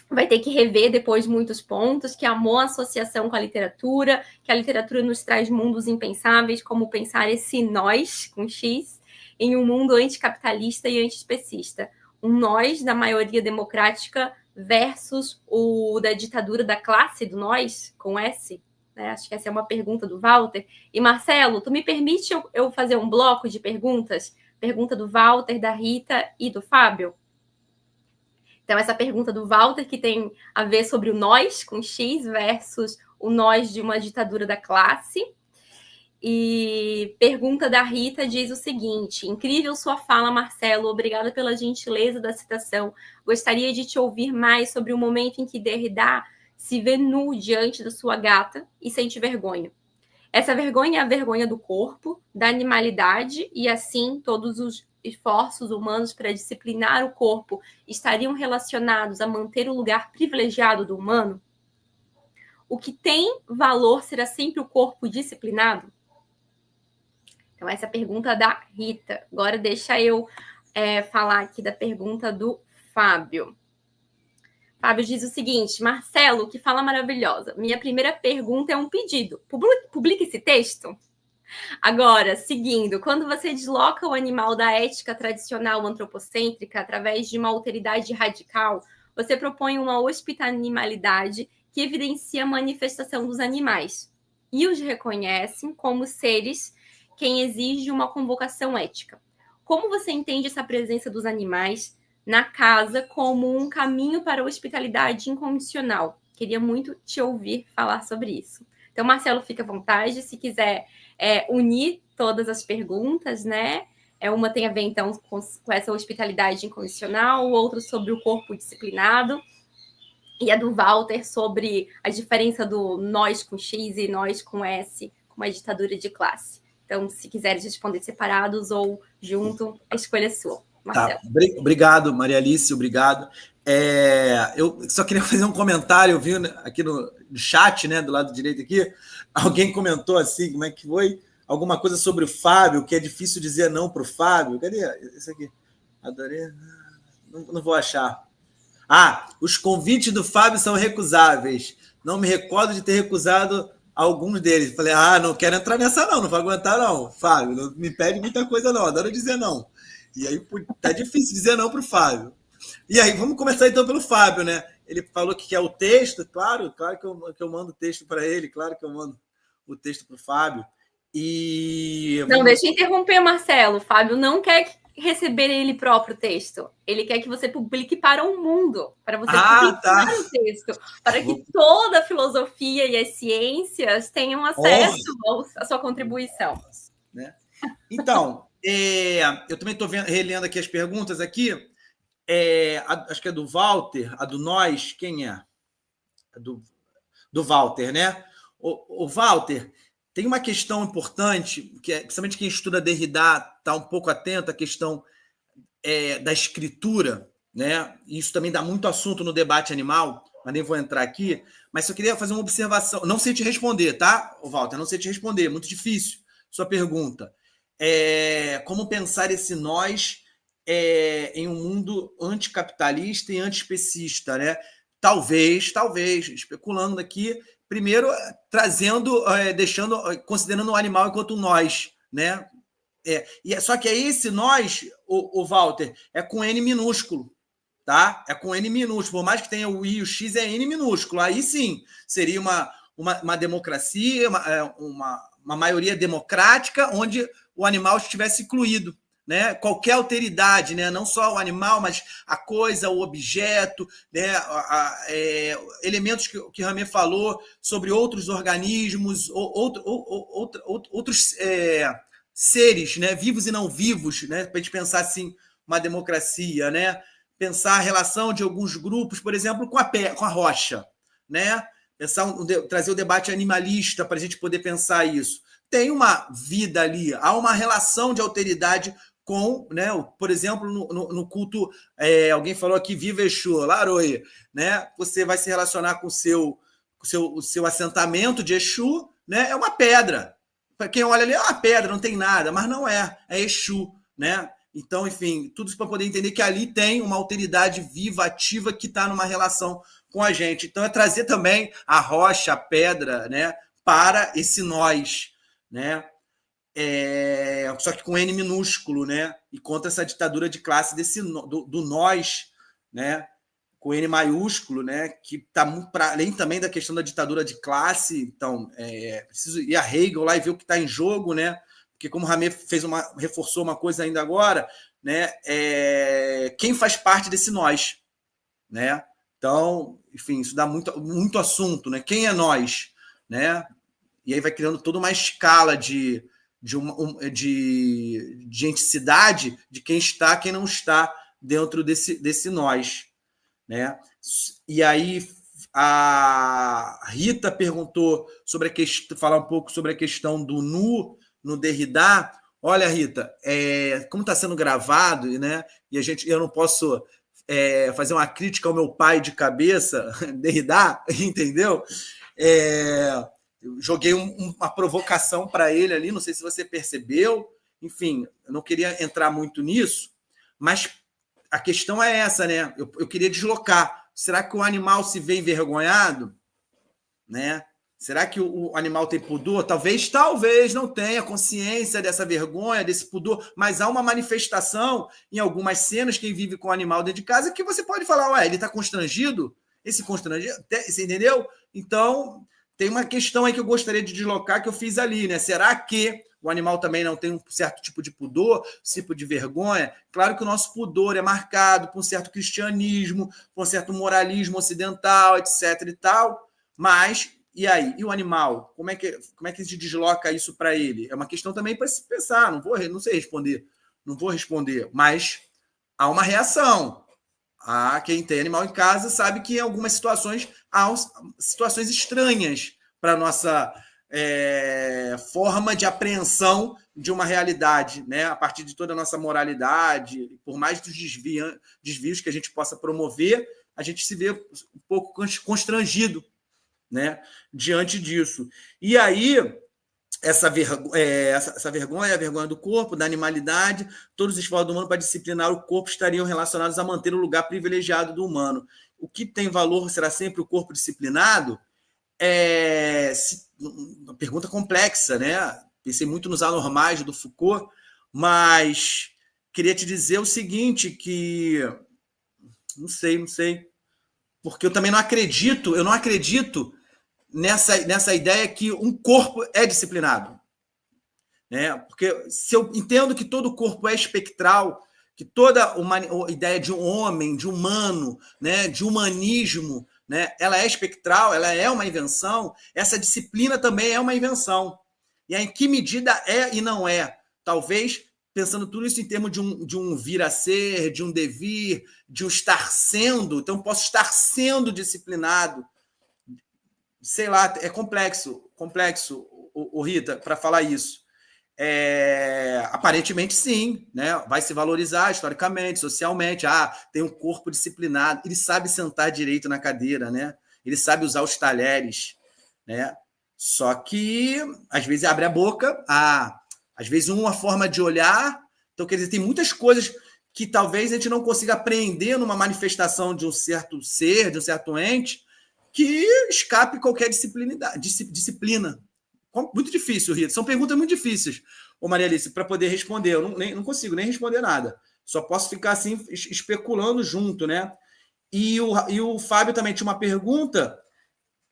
Vai ter que rever depois muitos pontos, que amou a associação com a literatura, que a literatura nos traz mundos impensáveis, como pensar esse nós, com X, em um mundo anticapitalista e antiespecista. Um nós da maioria democrática versus o da ditadura da classe do nós, com S. Né? Acho que essa é uma pergunta do Walter. E, Marcelo, tu me permite eu fazer um bloco de perguntas? Pergunta do Walter, da Rita e do Fábio? Então, essa pergunta do Walter, que tem a ver sobre o nós, com X, versus o nós de uma ditadura da classe. E pergunta da Rita diz o seguinte: incrível sua fala, Marcelo, obrigada pela gentileza da citação. Gostaria de te ouvir mais sobre o momento em que Derrida se vê nu diante da sua gata e sente vergonha. Essa vergonha é a vergonha do corpo, da animalidade, e assim todos os esforços humanos para disciplinar o corpo estariam relacionados a manter o lugar privilegiado do humano? O que tem valor será sempre o corpo disciplinado? Então, essa é a pergunta da Rita. Agora, deixa eu falar aqui da pergunta do Fábio. Fábio diz o seguinte: Marcelo, que fala maravilhosa. Minha primeira pergunta é um pedido. Publique esse texto? Agora, seguindo, quando você desloca o animal da ética tradicional antropocêntrica através de uma alteridade radical, você propõe uma hospitalidade que evidencia a manifestação dos animais e os reconhece como seres quem exige uma convocação ética. Como você entende essa presença dos animais na casa como um caminho para a hospitalidade incondicional? Queria muito te ouvir falar sobre isso. Então, Marcelo, fica à vontade, se quiser unir todas as perguntas, né? Uma tem a ver, então, com essa hospitalidade incondicional, outra sobre o corpo disciplinado, e a do Walter sobre a diferença do nós com X e nós com S, com uma ditadura de classe. Então, se quiseres responder separados ou junto, a escolha é sua. Marcelo. Tá. Obrigado, Maria Alice, obrigado. Eu só queria fazer um comentário, eu vi aqui no chat, né, do lado direito aqui, alguém comentou assim, como é que foi? Alguma coisa sobre o Fábio, que é difícil dizer não para o Fábio. Cadê esse aqui? Adorei. Não vou achar. Os convites do Fábio são recusáveis. Não me recordo de ter recusado alguns deles. Falei, não quero entrar nessa não vou aguentar não, Fábio, não me pede muita coisa não, adoro dizer não. E aí tá difícil dizer não para o Fábio. E aí, vamos começar então pelo Fábio, né? Ele falou que quer o texto, claro que eu mando o texto para ele, claro que eu mando o texto para o Fábio. Não, deixa eu interromper, Marcelo. O Fábio não quer receber ele próprio o texto. Ele quer que você publique para o mundo, para você publicar o texto, para que toda a filosofia e as ciências tenham acesso à sua contribuição. Né? Então, eu também estou relendo aqui as perguntas aqui. Acho que é do Walter, a do nós, quem é? Do Walter, né? O Walter, tem uma questão importante, que principalmente quem estuda Derrida está um pouco atento à questão da escritura, né? Isso também dá muito assunto no debate animal, mas nem vou entrar aqui. Mas só queria fazer uma observação. Não sei te responder, tá, Walter? Não sei te responder, muito difícil sua pergunta. Como pensar esse nós em um mundo anticapitalista e antiespecista, né? Talvez, especulando aqui, primeiro trazendo, considerando o animal enquanto nós, né? Só que esse nós, o Walter, é com N minúsculo, tá? É com N minúsculo, por mais que tenha o I e o X, é N minúsculo. Aí sim, seria uma democracia, uma maioria democrática, onde o animal estivesse incluído. né? Qualquer alteridade, né? Não só o animal, mas a coisa, o objeto, né? Elementos que o Ramê falou sobre outros organismos, outros seres, né? Vivos e não vivos, né? Para a gente pensar assim, uma democracia, né? Pensar a relação de alguns grupos, por exemplo, com a rocha, né? Trazer o debate animalista para a gente poder pensar isso. Tem uma vida ali, há uma relação de alteridade com, né, por exemplo, no culto, alguém falou aqui, Viva Exu, Laroie, né? Você vai se relacionar com o seu assentamento de Exu, né? É uma pedra. Para quem olha ali, é uma pedra, não tem nada, mas não é Exu, né? Então, enfim, tudo isso para poder entender que ali tem uma alteridade viva, ativa, que está numa relação com a gente. Então, é trazer também a rocha, a pedra, né, para esse nós, né? Só que com N minúsculo, né? E contra essa ditadura de classe do nós, né? Com N maiúsculo, né? Que está muito para além também da questão da ditadura de classe. Então, preciso ir a Hegel lá e ver o que está em jogo, né? Porque como o Ramê reforçou uma coisa ainda agora, né? Quem faz parte desse nós, né? Então, enfim, isso dá muito assunto, né? Quem é nós, né? E aí vai criando toda uma escala de enticidade de quem está, quem não está dentro desse nós, né? E aí a Rita perguntou sobre falar um pouco sobre a questão do nu no Derrida. Olha, Rita, como está sendo gravado, né? E eu não posso fazer uma crítica ao meu pai de cabeça, Derrida, entendeu? Eu joguei uma provocação para ele ali, não sei se você percebeu. Enfim, eu não queria entrar muito nisso, mas a questão é essa, né? Eu queria deslocar. Será que o animal se vê envergonhado? Né? Será que o animal tem pudor? Talvez não tenha consciência dessa vergonha, desse pudor, mas há uma manifestação em algumas cenas, quem vive com o animal dentro de casa, que você pode falar, ué, ele está constrangido? Esse constrangido? Você entendeu? Então, tem uma questão aí que eu gostaria de deslocar, que eu fiz ali, né? Será que o animal também não tem um certo tipo de pudor, tipo de vergonha? Claro que o nosso pudor é marcado por um certo cristianismo, por um certo moralismo ocidental, etc. e tal, mas... E aí? E o animal? Como é que a gente desloca isso para ele? É uma questão também para se pensar. Não sei responder. Não vou responder. Mas há uma reação. Quem tem animal em casa sabe que em algumas situações há situações estranhas para a nossa forma de apreensão de uma realidade, né? A partir de toda a nossa moralidade, por mais dos desvios que a gente possa promover, a gente se vê um pouco constrangido, né, diante disso. E aí, essa vergonha, a vergonha do corpo, da animalidade, todos os esforços do humano para disciplinar o corpo estariam relacionados a manter o lugar privilegiado do humano. O que tem valor será sempre o corpo disciplinado? Uma pergunta complexa, né? Pensei muito nos anormais do Foucault, mas queria te dizer o seguinte, que não sei, porque eu também não acredito nessa ideia que um corpo é disciplinado, né? Porque se eu entendo que todo corpo é espectral, que toda uma ideia de um homem, de humano, né, de humanismo, né, ela é espectral, ela é uma invenção, essa disciplina também é uma invenção. E em que medida é e não é? Talvez pensando tudo isso em termos de um vir a ser, de um devir, de um estar sendo. Então, posso estar sendo disciplinado. Sei lá, é complexo, Rita, para falar isso. Aparentemente, sim, né? Vai se valorizar historicamente, socialmente. Tem um corpo disciplinado. Ele sabe sentar direito na cadeira, né? Ele sabe usar os talheres, né? Só que, às vezes, abre a boca, às vezes, uma forma de olhar. Então, quer dizer, tem muitas coisas que talvez a gente não consiga aprender numa manifestação de um certo ser, de um certo ente, que escape qualquer disciplina. Muito difícil, Rita. São perguntas muito difíceis, Maria Alice, para poder responder. Eu não consigo nem responder nada. Só posso ficar assim, especulando junto, né? E o Fábio também tinha uma pergunta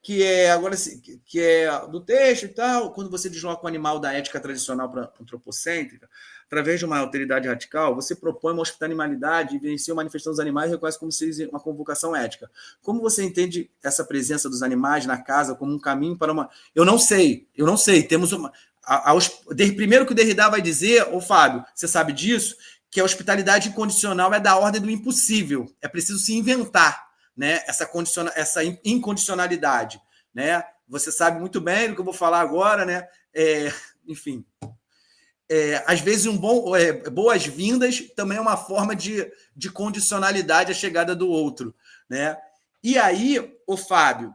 que é agora que é do texto e tal, quando você desloca o animal da ética tradicional para antropocêntrica, através de uma alteridade radical, você propõe uma hospitalidade, evidencia a manifestação dos animais e reconhece como se uma convocação ética. Como você entende essa presença dos animais na casa como um caminho para uma... Eu não sei. Temos uma... Primeiro que o Derrida vai dizer, ô Fábio, você sabe disso, que a hospitalidade incondicional é da ordem do impossível. É preciso se inventar, né? Essa incondicionalidade, né? Você sabe muito bem do que eu vou falar agora, né? Enfim, às vezes boas-vindas também é uma forma de condicionalidade à chegada do outro, né? E aí, o Fábio,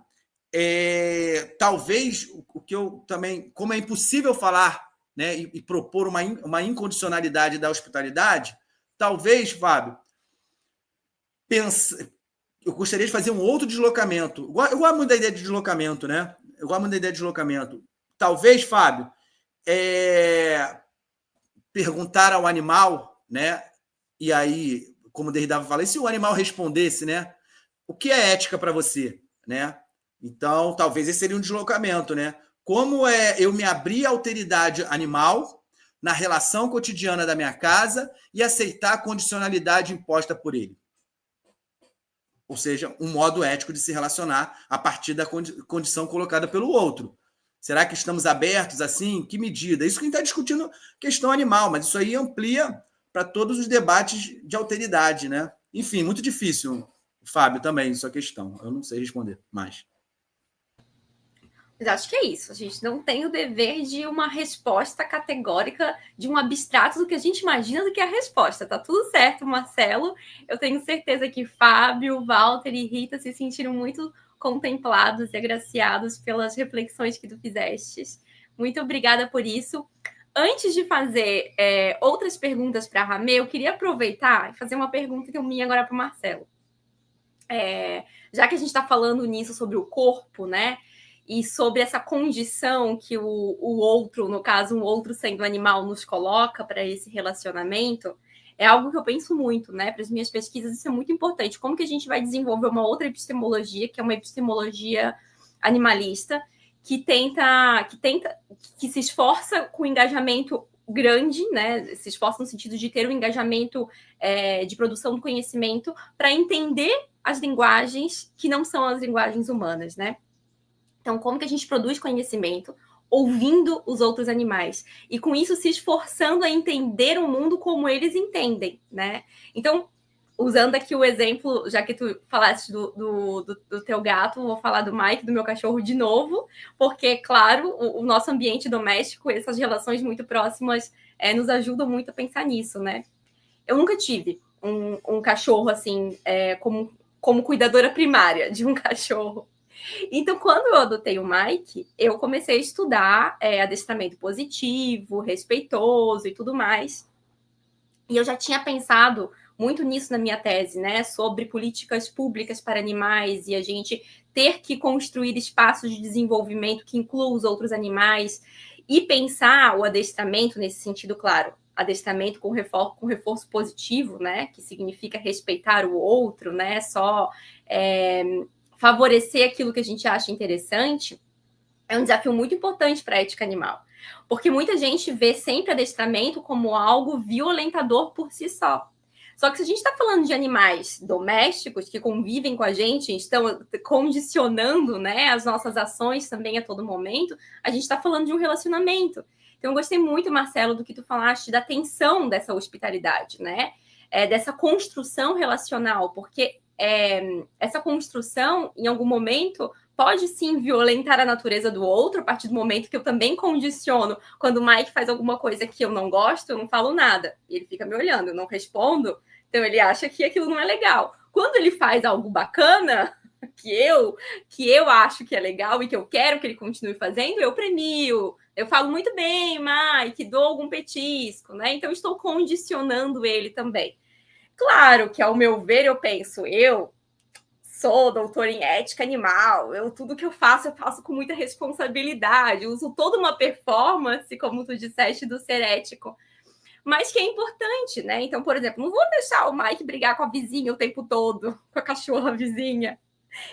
talvez o que eu também, como é impossível falar, né, e propor uma incondicionalidade da hospitalidade, talvez, Fábio, eu gostaria de fazer um outro deslocamento. Eu gosto muito da ideia de deslocamento, né? Talvez, Fábio, perguntar ao animal, né? E aí, como o Derrida fala, e se o animal respondesse, né? O que é ética para você, né? Então, talvez esse seria um deslocamento, né? Como eu me abrir à alteridade animal na relação cotidiana da minha casa e aceitar a condicionalidade imposta por ele. Ou seja, um modo ético de se relacionar a partir da condição colocada pelo outro. Será que estamos abertos assim? Que medida? Isso que a gente está discutindo questão animal, mas isso aí amplia para todos os debates de alteridade, né? Enfim, muito difícil, Fábio, também, sua questão. Eu não sei responder mais. Mas acho que é isso. A gente não tem o dever de uma resposta categórica, de um abstrato do que a gente imagina do que é a resposta. Tá tudo certo, Marcelo. Eu tenho certeza que Fábio, Walter e Rita se sentiram muito contemplados e agraciados pelas reflexões que tu fizeste. Muito obrigada por isso. Antes de fazer outras perguntas para a Ramê, eu queria aproveitar e fazer uma pergunta que eu minha agora para o Marcelo. Já que a gente está falando nisso sobre o corpo, né? E sobre essa condição que o outro, no caso, um outro sendo animal, nos coloca para esse relacionamento, é algo que eu penso muito, né? Para as minhas pesquisas, isso é muito importante. Como que a gente vai desenvolver uma outra epistemologia, que é uma epistemologia animalista, que se esforça com engajamento grande, né? Se esforça no sentido de ter um engajamento de produção do conhecimento para entender as linguagens que não são as linguagens humanas, né? Então, como que a gente produz conhecimento ouvindo os outros animais? E com isso se esforçando a entender o mundo como eles entendem, né? Então, usando aqui o exemplo, já que tu falaste do teu gato, vou falar do Mike, do meu cachorro de novo, porque, claro, o nosso ambiente doméstico, essas relações muito próximas nos ajudam muito a pensar nisso, né? Eu nunca tive um cachorro, assim, como cuidadora primária de um cachorro. Então, quando eu adotei o Mike, eu comecei a estudar adestramento positivo, respeitoso e tudo mais. E eu já tinha pensado muito nisso na minha tese, né? Sobre políticas públicas para animais e a gente ter que construir espaços de desenvolvimento que incluam os outros animais e pensar o adestramento nesse sentido, claro, adestramento com reforço positivo, né? Que significa respeitar o outro, né? Só favorecer aquilo que a gente acha interessante, é um desafio muito importante para a ética animal. Porque muita gente vê sempre adestramento como algo violentador por si só. Só que se a gente está falando de animais domésticos que convivem com a gente, estão condicionando, né, as nossas ações também a todo momento, a gente está falando de um relacionamento. Então, eu gostei muito, Marcelo, do que tu falaste da tensão dessa hospitalidade, né? Dessa construção relacional, porque essa construção, em algum momento, pode sim violentar a natureza do outro, a partir do momento que eu também condiciono. Quando o Mike faz alguma coisa que eu não gosto, eu não falo nada. E ele fica me olhando, eu não respondo. Então ele acha que aquilo não é legal. Quando ele faz algo bacana, que eu acho que é legal e que eu quero que ele continue fazendo, eu premio. Eu falo muito bem, Mike, dou algum petisco, né? Então eu estou condicionando ele também. Claro que, ao meu ver, eu penso, eu sou doutora em ética animal, tudo que eu faço com muita responsabilidade, uso toda uma performance, como tu disseste, do ser ético, mas que é importante, né? Então, por exemplo, não vou deixar o Mike brigar com a vizinha o tempo todo, com a cachorra vizinha,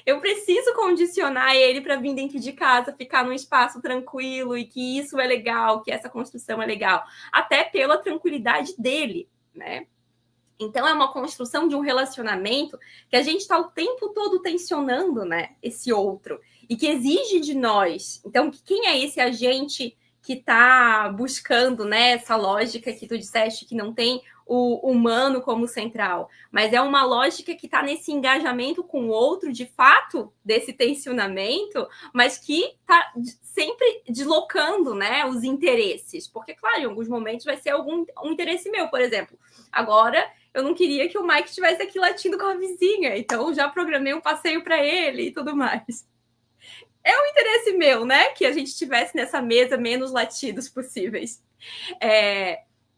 Eu preciso condicionar ele para vir dentro de casa, ficar num espaço tranquilo e que isso é legal, que essa construção é legal, até pela tranquilidade dele, né? Então, é uma construção de um relacionamento que a gente está o tempo todo tensionando, né? Esse outro. E que exige de nós. Então, quem é esse agente que está buscando, né, essa lógica que tu disseste que não tem o humano como central, mas é uma lógica que está nesse engajamento com o outro, de fato, desse tensionamento, mas que está sempre deslocando, né, os interesses. Porque, claro, em alguns momentos vai ser um interesse meu, por exemplo. Agora, eu não queria que o Mike estivesse aqui latindo com a vizinha, então já programei um passeio para ele e tudo mais. É um interesse meu, né? Que a gente tivesse nessa mesa menos latidos possíveis.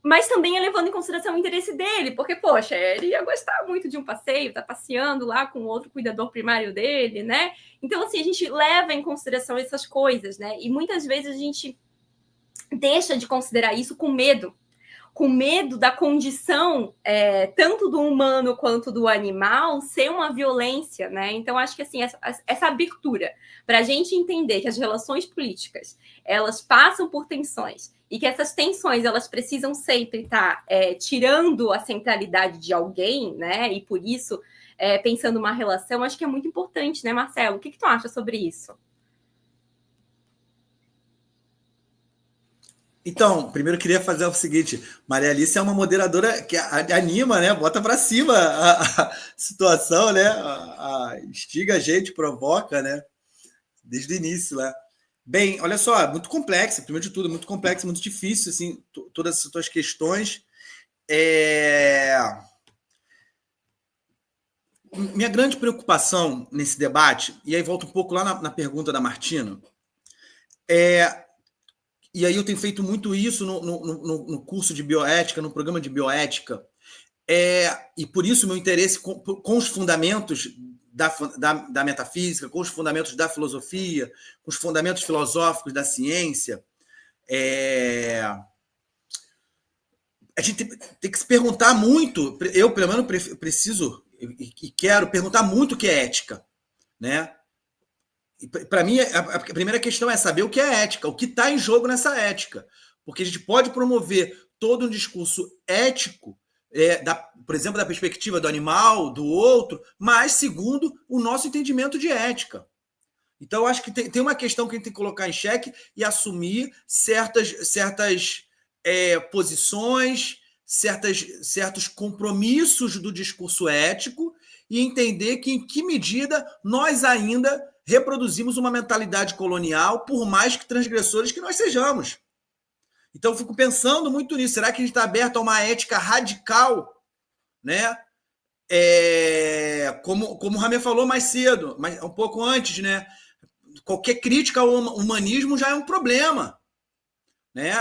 Mas também é levando em consideração o interesse dele, porque, poxa, ele ia gostar muito de um passeio, tá passeando lá com outro cuidador primário dele, né? Então, assim, a gente leva em consideração essas coisas, né? E muitas vezes a gente deixa de considerar isso com medo da condição, tanto do humano quanto do animal, ser uma violência, né? Então, acho que assim, essa abertura para a gente entender que as relações políticas, elas passam por tensões e que essas tensões, elas precisam sempre estar tirando a centralidade de alguém, né? E por isso, pensando uma relação, acho que é muito importante, né, Marcelo? O que tu acha sobre isso? Então, primeiro eu queria fazer o seguinte: Maria Alice é uma moderadora que anima, né? Bota para cima a situação, né? Instiga a gente, provoca, né? Desde o início, né? Bem, olha só, muito complexo, primeiro de tudo, muito complexo, muito difícil, assim, todas essas tuas questões. Minha grande preocupação nesse debate, e aí volta um pouco lá na pergunta da Martina, e aí eu tenho feito muito isso no curso de bioética, no programa de bioética, e por isso meu interesse com os fundamentos da metafísica, com os fundamentos da filosofia, com os fundamentos filosóficos da ciência. A gente tem que se perguntar muito, eu pelo menos preciso e quero perguntar muito o que é ética, né? Para mim, a primeira questão é saber o que é ética, o que está em jogo nessa ética. Porque a gente pode promover todo um discurso ético, por exemplo, da perspectiva do animal, do outro, mas segundo o nosso entendimento de ética. Então, eu acho que tem uma questão que a gente tem que colocar em xeque e assumir certas posições, certos compromissos do discurso ético e entender que, em que medida, nós ainda reproduzimos uma mentalidade colonial, por mais que transgressores que nós sejamos. Então, eu fico pensando muito nisso. Será que a gente está aberto a uma ética radical? Né? Como o Ramê falou mais cedo, mas um pouco antes, né? Qualquer crítica ao humanismo já é um problema. Né?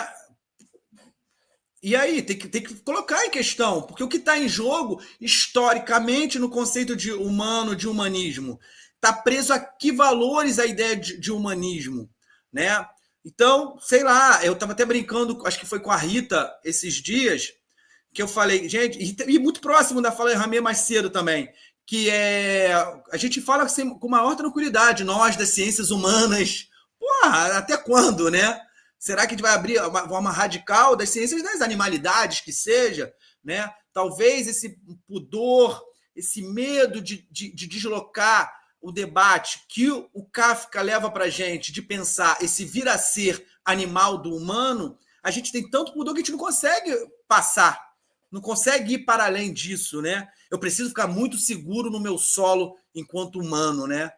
E aí, tem que colocar em questão, porque o que está em jogo, historicamente, no conceito de humano, de humanismo, está preso a que valores a ideia de humanismo, né? Então, sei lá, eu estava até brincando, acho que foi com a Rita esses dias, que eu falei, gente, e muito próximo da fala de Ramê mais cedo também, que a gente fala assim, com maior tranquilidade, nós das ciências humanas, porra, até quando, né? Será que a gente vai abrir uma radical das ciências das animalidades, que seja, né? Talvez esse pudor, esse medo de deslocar o debate que o Kafka leva para a gente de pensar esse vir a ser animal do humano, a gente tem tanto pudor que a gente não consegue passar, não consegue ir para além disso, né? Eu preciso ficar muito seguro no meu solo enquanto humano, né?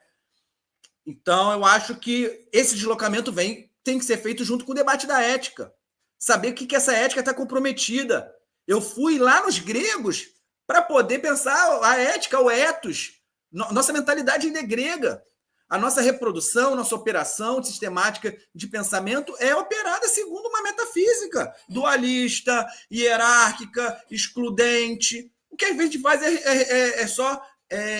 Então, eu acho que esse deslocamento tem que ser feito junto com o debate da ética. Saber o que essa ética está comprometida. Eu fui lá nos gregos para poder pensar a ética, o ethos. Nossa mentalidade ainda é grega. A nossa reprodução, nossa operação sistemática de pensamento é operada segundo uma metafísica dualista, hierárquica, excludente. O que a gente faz é só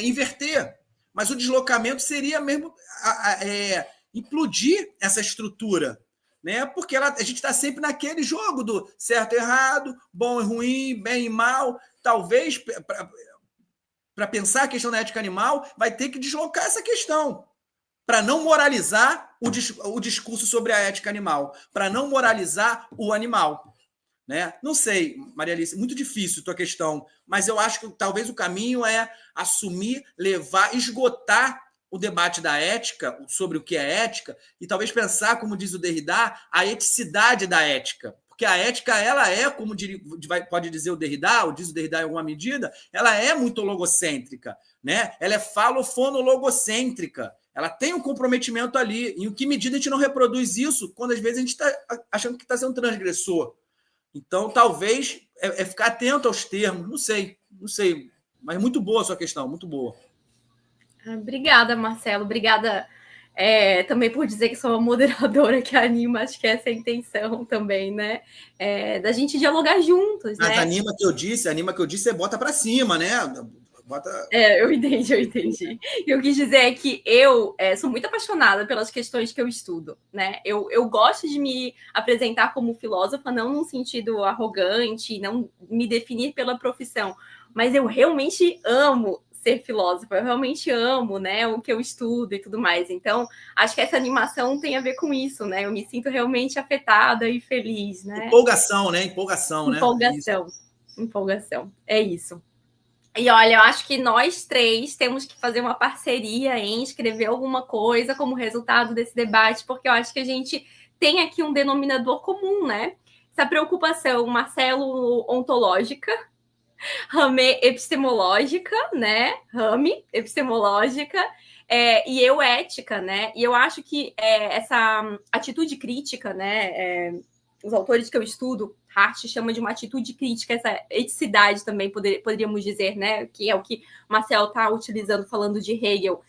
inverter. Mas o deslocamento seria mesmo implodir essa estrutura, né? Porque a gente está sempre naquele jogo do certo e errado, bom e ruim, bem e mal. Talvez para pensar a questão da ética animal, vai ter que deslocar essa questão, para não moralizar o discurso sobre a ética animal, para não moralizar o animal. Né? Não sei, Maria Alice, muito difícil a tua questão, mas eu acho que talvez o caminho é assumir, levar, esgotar o debate da ética, sobre o que é ética, e talvez pensar, como diz o Derrida, a eticidade da ética. Porque a ética, ela é, como pode dizer o Derrida, ou diz o Derrida em alguma medida, ela é muito logocêntrica, né? Ela é falofonologocêntrica. Ela tem um comprometimento ali. Em que medida a gente não reproduz isso quando às vezes a gente está achando que está sendo transgressor? Então, talvez ficar atento aos termos. Não sei. Mas muito boa a sua questão, muito boa. Obrigada, Marcelo. Obrigada também por dizer que sou uma moderadora que anima. Acho que essa é a intenção também, né? Da gente dialogar juntos, Mas né? anima que eu disse, você bota para cima, né? Eu entendi. E eu quis dizer é que eu sou muito apaixonada pelas questões que eu estudo, né? Eu gosto de me apresentar como filósofa, não num sentido arrogante, não me definir pela profissão, mas eu realmente amo ser filósofa, eu realmente amo, né, o que eu estudo e tudo mais. Então, acho que essa animação tem a ver com isso, né? Eu me sinto realmente afetada e feliz, né? Empolgação, né? Empolgação. É isso. E olha, eu acho que nós três temos que fazer uma parceria em escrever alguma coisa como resultado desse debate, porque eu acho que a gente tem aqui um denominador comum, né? Essa preocupação, Marcelo, ontológica, Rame epistemológica, né? Rame epistemológica, e eu ética, né? E eu acho que essa atitude crítica, né? Os autores que eu estudo, Hart chama de uma atitude crítica, essa eticidade também poderíamos dizer, né? Que é o que o Marcel está utilizando, falando de Hegel,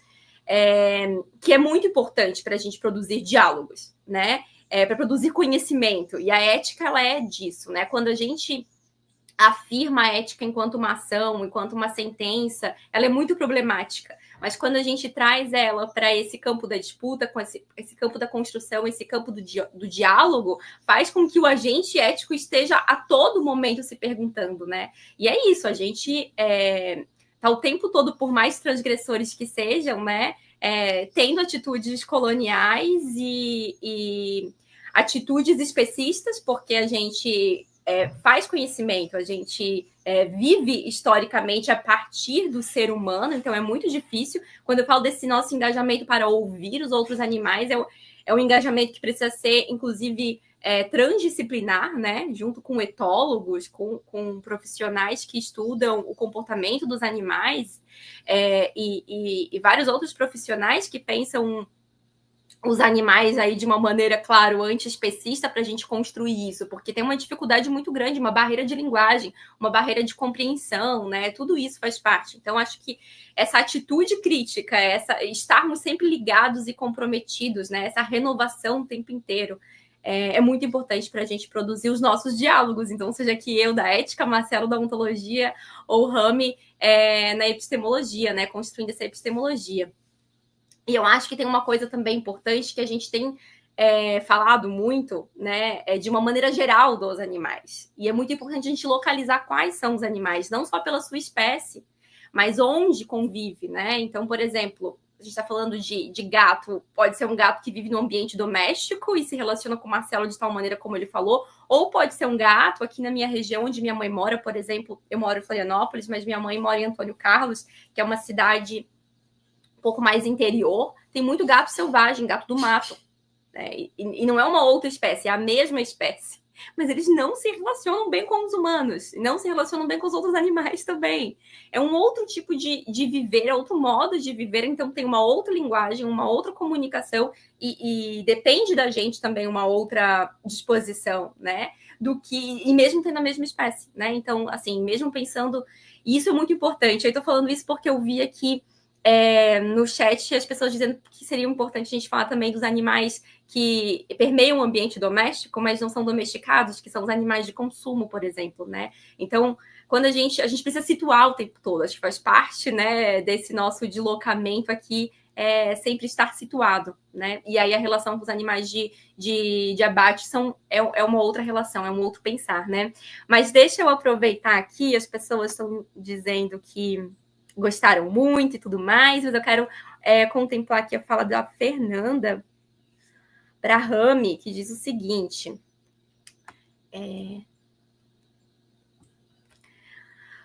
que é muito importante para a gente produzir diálogos, né? Para produzir conhecimento. E a ética, ela é disso, né? Quando a gente afirma a ética enquanto uma ação, enquanto uma sentença, ela é muito problemática. Mas quando a gente traz ela para esse campo da disputa, com esse campo da construção, esse campo do diálogo, faz com que o agente ético esteja a todo momento se perguntando, né? E é isso, a gente está o tempo todo, por mais transgressores que sejam, né? Tendo atitudes coloniais e atitudes especistas, porque a gente faz conhecimento, a gente vive historicamente a partir do ser humano, então é muito difícil. Quando eu falo desse nosso engajamento para ouvir os outros animais, é um engajamento que precisa ser, inclusive, transdisciplinar, né? Junto com etólogos, com profissionais que estudam o comportamento dos animais e vários outros profissionais que pensam os animais aí de uma maneira, claro, anti-especista para a gente construir isso, porque tem uma dificuldade muito grande, uma barreira de linguagem, uma barreira de compreensão, né? Tudo isso faz parte. Então, acho que essa atitude crítica, estarmos sempre ligados e comprometidos, né? Essa renovação o tempo inteiro, é muito importante para a gente produzir os nossos diálogos. Então, seja que eu da ética, Marcelo da ontologia, ou Rami na epistemologia, né? Construindo essa epistemologia. E eu acho que tem uma coisa também importante que a gente tem falado muito, né, de uma maneira geral dos animais. E é muito importante a gente localizar quais são os animais, não só pela sua espécie, mas onde convive, né? Então, por exemplo, a gente está falando de gato, pode ser um gato que vive no ambiente doméstico e se relaciona com o Marcelo de tal maneira como ele falou, ou pode ser um gato aqui na minha região onde minha mãe mora, por exemplo, eu moro em Florianópolis, mas minha mãe mora em Antônio Carlos, que é uma cidade um pouco mais interior, tem muito gato selvagem, gato do mato, né? E não é uma outra espécie, é a mesma espécie. Mas eles não se relacionam bem com os humanos, não se relacionam bem com os outros animais também. É um outro tipo de viver, é outro modo de viver, então tem uma outra linguagem, uma outra comunicação, e depende da gente também uma outra disposição, né? E mesmo tendo a mesma espécie, né? Então, assim, mesmo pensando, e isso é muito importante. Eu tô falando isso porque eu vi aqui no chat as pessoas dizendo que seria importante a gente falar também dos animais que permeiam o ambiente doméstico, mas não são domesticados, que são os animais de consumo, por exemplo, né? Então, quando a gente precisa situar o tempo todo, acho que faz parte, né, desse nosso deslocamento aqui, sempre estar situado, né? E aí a relação com os animais de abate é uma outra relação, é um outro pensar, né? Mas deixa eu aproveitar aqui, as pessoas estão dizendo que gostaram muito e tudo mais, mas eu quero contemplar aqui a fala da Fernanda Brahami, que diz o seguinte...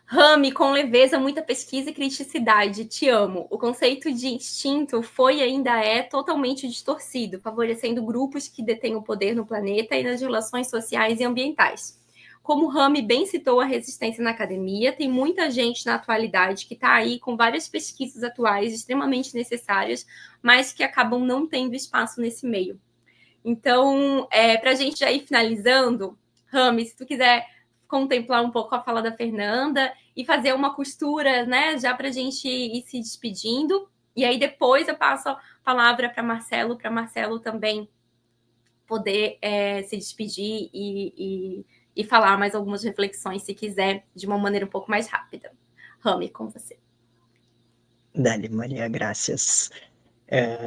Rami, com leveza, muita pesquisa e criticidade. Te amo. O conceito de instinto foi e ainda é totalmente distorcido, favorecendo grupos que detêm o poder no planeta e nas relações sociais e ambientais. Como Rami bem citou a resistência na academia, tem muita gente na atualidade que está aí com várias pesquisas atuais extremamente necessárias, mas que acabam não tendo espaço nesse meio. Então, para a gente já ir finalizando, Rami, se tu quiser contemplar um pouco a fala da Fernanda e fazer uma costura, né, já para a gente ir se despedindo. E aí depois eu passo a palavra para Marcelo também poder se despedir e falar mais algumas reflexões, se quiser, de uma maneira um pouco mais rápida. Rami, com você. Dali, Maria, graças.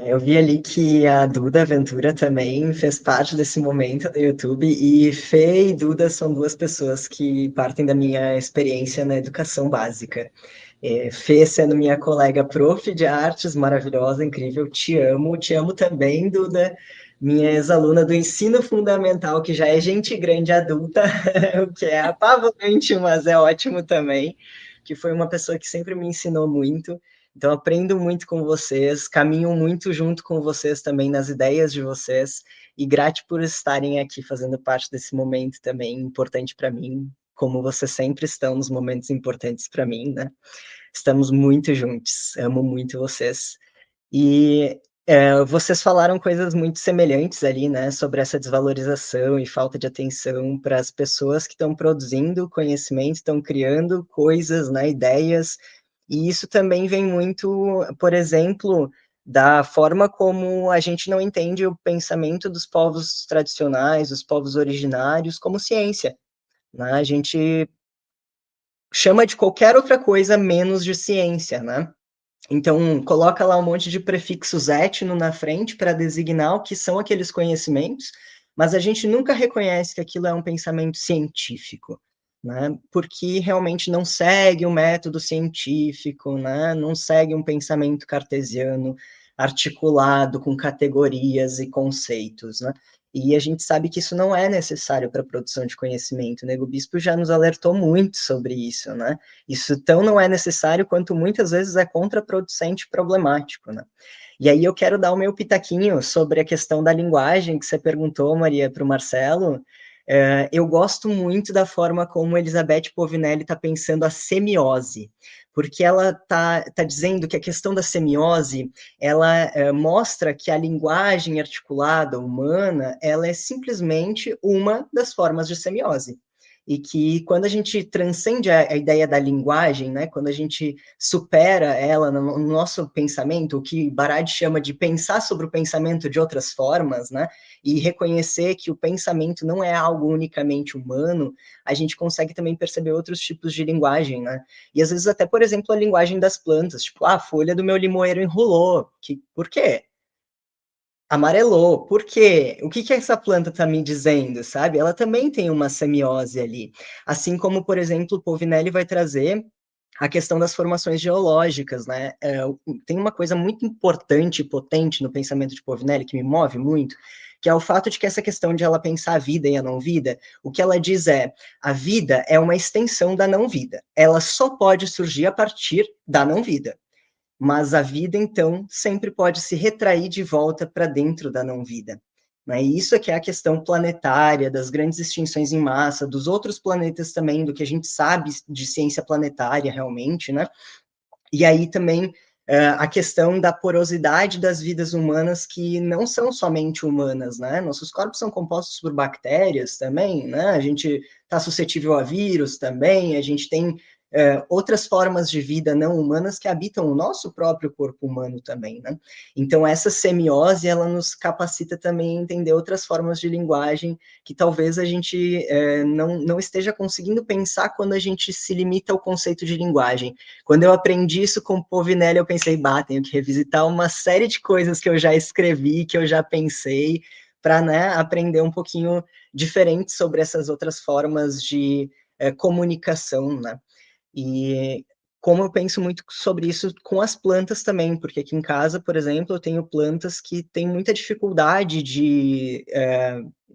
Eu vi ali que a Duda Ventura também fez parte desse momento do YouTube, e Fê e Duda são duas pessoas que partem da minha experiência na educação básica. Fê sendo minha colega prof de artes, maravilhosa, incrível, te amo também, Duda, minha ex-aluna do ensino fundamental, que já é gente grande adulta, o que é apavorante, mas é ótimo também, que foi uma pessoa que sempre me ensinou muito. Então, aprendo muito com vocês, caminho muito junto com vocês também nas ideias de vocês, e grato por estarem aqui fazendo parte desse momento também importante para mim, como vocês sempre estão nos momentos importantes para mim, né? Estamos muito juntos, amo muito vocês. E vocês falaram coisas muito semelhantes ali, né, sobre essa desvalorização e falta de atenção para as pessoas que estão produzindo conhecimento, estão criando coisas, né, ideias. E isso também vem muito, por exemplo, da forma como a gente não entende o pensamento dos povos tradicionais, dos povos originários, como ciência, né? A gente chama de qualquer outra coisa menos de ciência, né? Então, coloca lá um monte de prefixos etno na frente para designar o que são aqueles conhecimentos, mas a gente nunca reconhece que aquilo é um pensamento científico, né? Porque realmente não segue um método científico, né? Não segue um pensamento cartesiano articulado com categorias e conceitos, né? E a gente sabe que isso não é necessário para a produção de conhecimento, né? O Bispo já nos alertou muito sobre isso, né? Isso tão não é necessário quanto muitas vezes é contraproducente e problemático, né? E aí eu quero dar o meu pitaquinho sobre a questão da linguagem que você perguntou, Maria, para o Marcelo. Eu gosto muito da forma como Elizabeth Povinelli está pensando a semiose, porque ela tá dizendo que a questão da semiose, ela mostra que a linguagem articulada humana, ela é simplesmente uma das formas de semiose. E que quando a gente transcende a ideia da linguagem, né, quando a gente supera ela no nosso pensamento, o que Barad chama de pensar sobre o pensamento de outras formas, né, e reconhecer que o pensamento não é algo unicamente humano, a gente consegue também perceber outros tipos de linguagem, né? E às vezes até, por exemplo, a linguagem das plantas, tipo, a folha do meu limoeiro enrolou, por quê? Amarelou, por quê? O que que essa planta está me dizendo, sabe? Ela também tem uma semiose ali. Assim como, por exemplo, o Povinelli vai trazer a questão das formações geológicas, né? Tem uma coisa muito importante e potente no pensamento de Povinelli que me move muito, que é o fato de que essa questão de ela pensar a vida e a não-vida, o que ela diz é, a vida é uma extensão da não-vida. Ela só pode surgir a partir da não-vida. Mas a vida, então, sempre pode se retrair de volta para dentro da não-vida. Né? E isso é que é a questão planetária, das grandes extinções em massa, dos outros planetas também, do que a gente sabe de ciência planetária realmente, né? E aí também a questão da porosidade das vidas humanas que não são somente humanas, né? Nossos corpos são compostos por bactérias também, né? A gente está suscetível a vírus também, a gente tem outras formas de vida não humanas que habitam o nosso próprio corpo humano também, né? Então, essa semiose, ela nos capacita também a entender outras formas de linguagem que talvez a gente não esteja conseguindo pensar quando a gente se limita ao conceito de linguagem. Quando eu aprendi isso com o Povinelli, eu pensei, tenho que revisitar uma série de coisas que eu já escrevi, que eu já pensei, para, né, aprender um pouquinho diferente sobre essas outras formas de comunicação, né? E como eu penso muito sobre isso com as plantas também, porque aqui em casa, por exemplo, eu tenho plantas que têm muita dificuldade de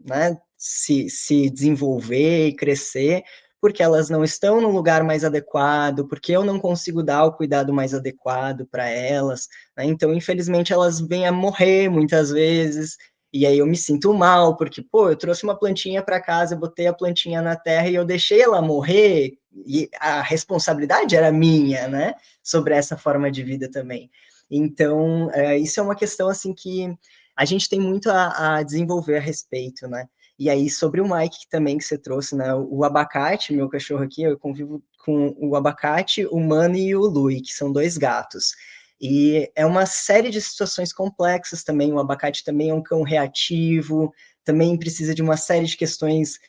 né, se desenvolver e crescer, porque elas não estão no lugar mais adequado, porque eu não consigo dar o cuidado mais adequado para elas, né? Então, infelizmente, elas vêm a morrer muitas vezes, e aí eu me sinto mal, porque, pô, eu trouxe uma plantinha para casa, eu botei a plantinha na terra e eu deixei ela morrer, e a responsabilidade era minha, né, sobre essa forma de vida também. Então, isso é uma questão, assim, que a gente tem muito a desenvolver a respeito, né. E aí, sobre o Mike também que você trouxe, né, o abacate, meu cachorro aqui, eu convivo com o abacate, o Mani e o Lui, que são 2 gatos. E é uma série de situações complexas também, o abacate também é um cão reativo, também precisa de uma série de questões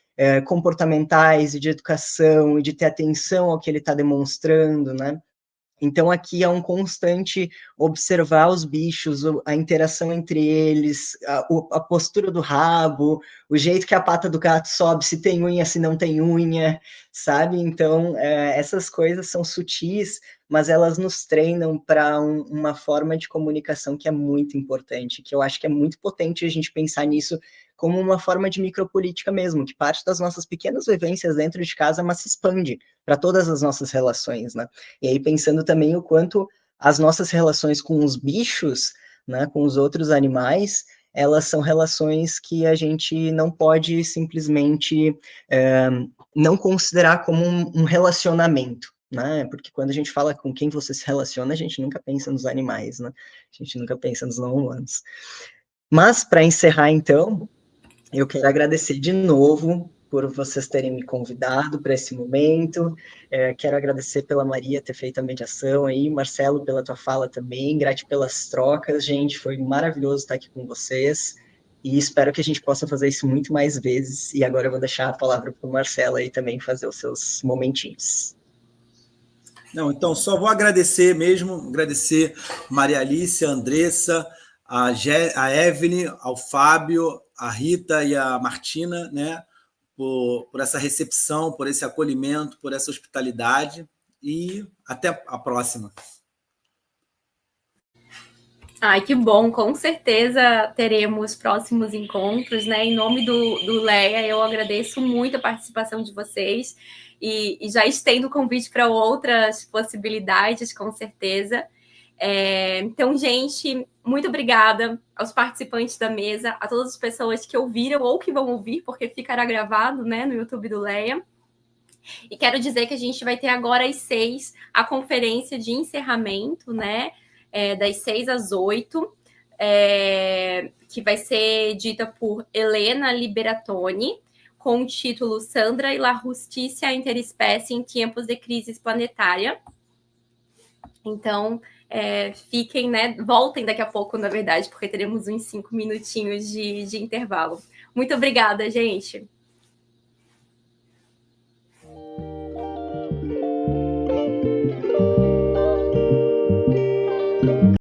comportamentais e de educação e de ter atenção ao que ele está demonstrando, né? Então, aqui é um constante observar os bichos, a interação entre eles, a postura do rabo, o jeito que a pata do gato sobe, se tem unha, se não tem unha, sabe? Então, essas coisas são sutis, mas elas nos treinam para uma forma de comunicação que é muito importante, que eu acho que é muito potente a gente pensar nisso como uma forma de micropolítica mesmo, que parte das nossas pequenas vivências dentro de casa, mas se expande para todas as nossas relações, né? E aí pensando também o quanto as nossas relações com os bichos, né, com os outros animais, elas são relações que a gente não pode simplesmente não considerar como um relacionamento, né? Porque quando a gente fala com quem você se relaciona, a gente nunca pensa nos animais, né? A gente nunca pensa nos não humanos. Mas, para encerrar, então, eu quero agradecer de novo por vocês terem me convidado para esse momento. Quero agradecer pela Maria ter feito a mediação aí, Marcelo, pela tua fala também, gratidão pelas trocas, gente, foi maravilhoso estar aqui com vocês e espero que a gente possa fazer isso muito mais vezes. E agora eu vou deixar a palavra para o Marcelo aí também fazer os seus momentinhos. Não, então só vou agradecer mesmo, agradecer Maria Alice, a Andressa, a Evelyn, ao Fábio, a Rita e a Martina, né, por essa recepção, por esse acolhimento, por essa hospitalidade e até a próxima. Ai, que bom, com certeza teremos próximos encontros, né? Em nome do Leia, eu agradeço muito a participação de vocês e já estendo o convite para outras possibilidades, com certeza. Então, gente, muito obrigada aos participantes da mesa, a todas as pessoas que ouviram ou que vão ouvir, porque ficará gravado, né, no YouTube do Leia. E quero dizer que a gente vai ter agora às 6 a conferência de encerramento, né? Das 6 às 8, que vai ser dita por Helena Liberatoni, com o título Sandra e la Justicia Interespécie em Tempos de Crise Planetária. Então, fiquem, né? Voltem daqui a pouco, na verdade, porque teremos uns 5 minutinhos de intervalo. Muito obrigada, gente.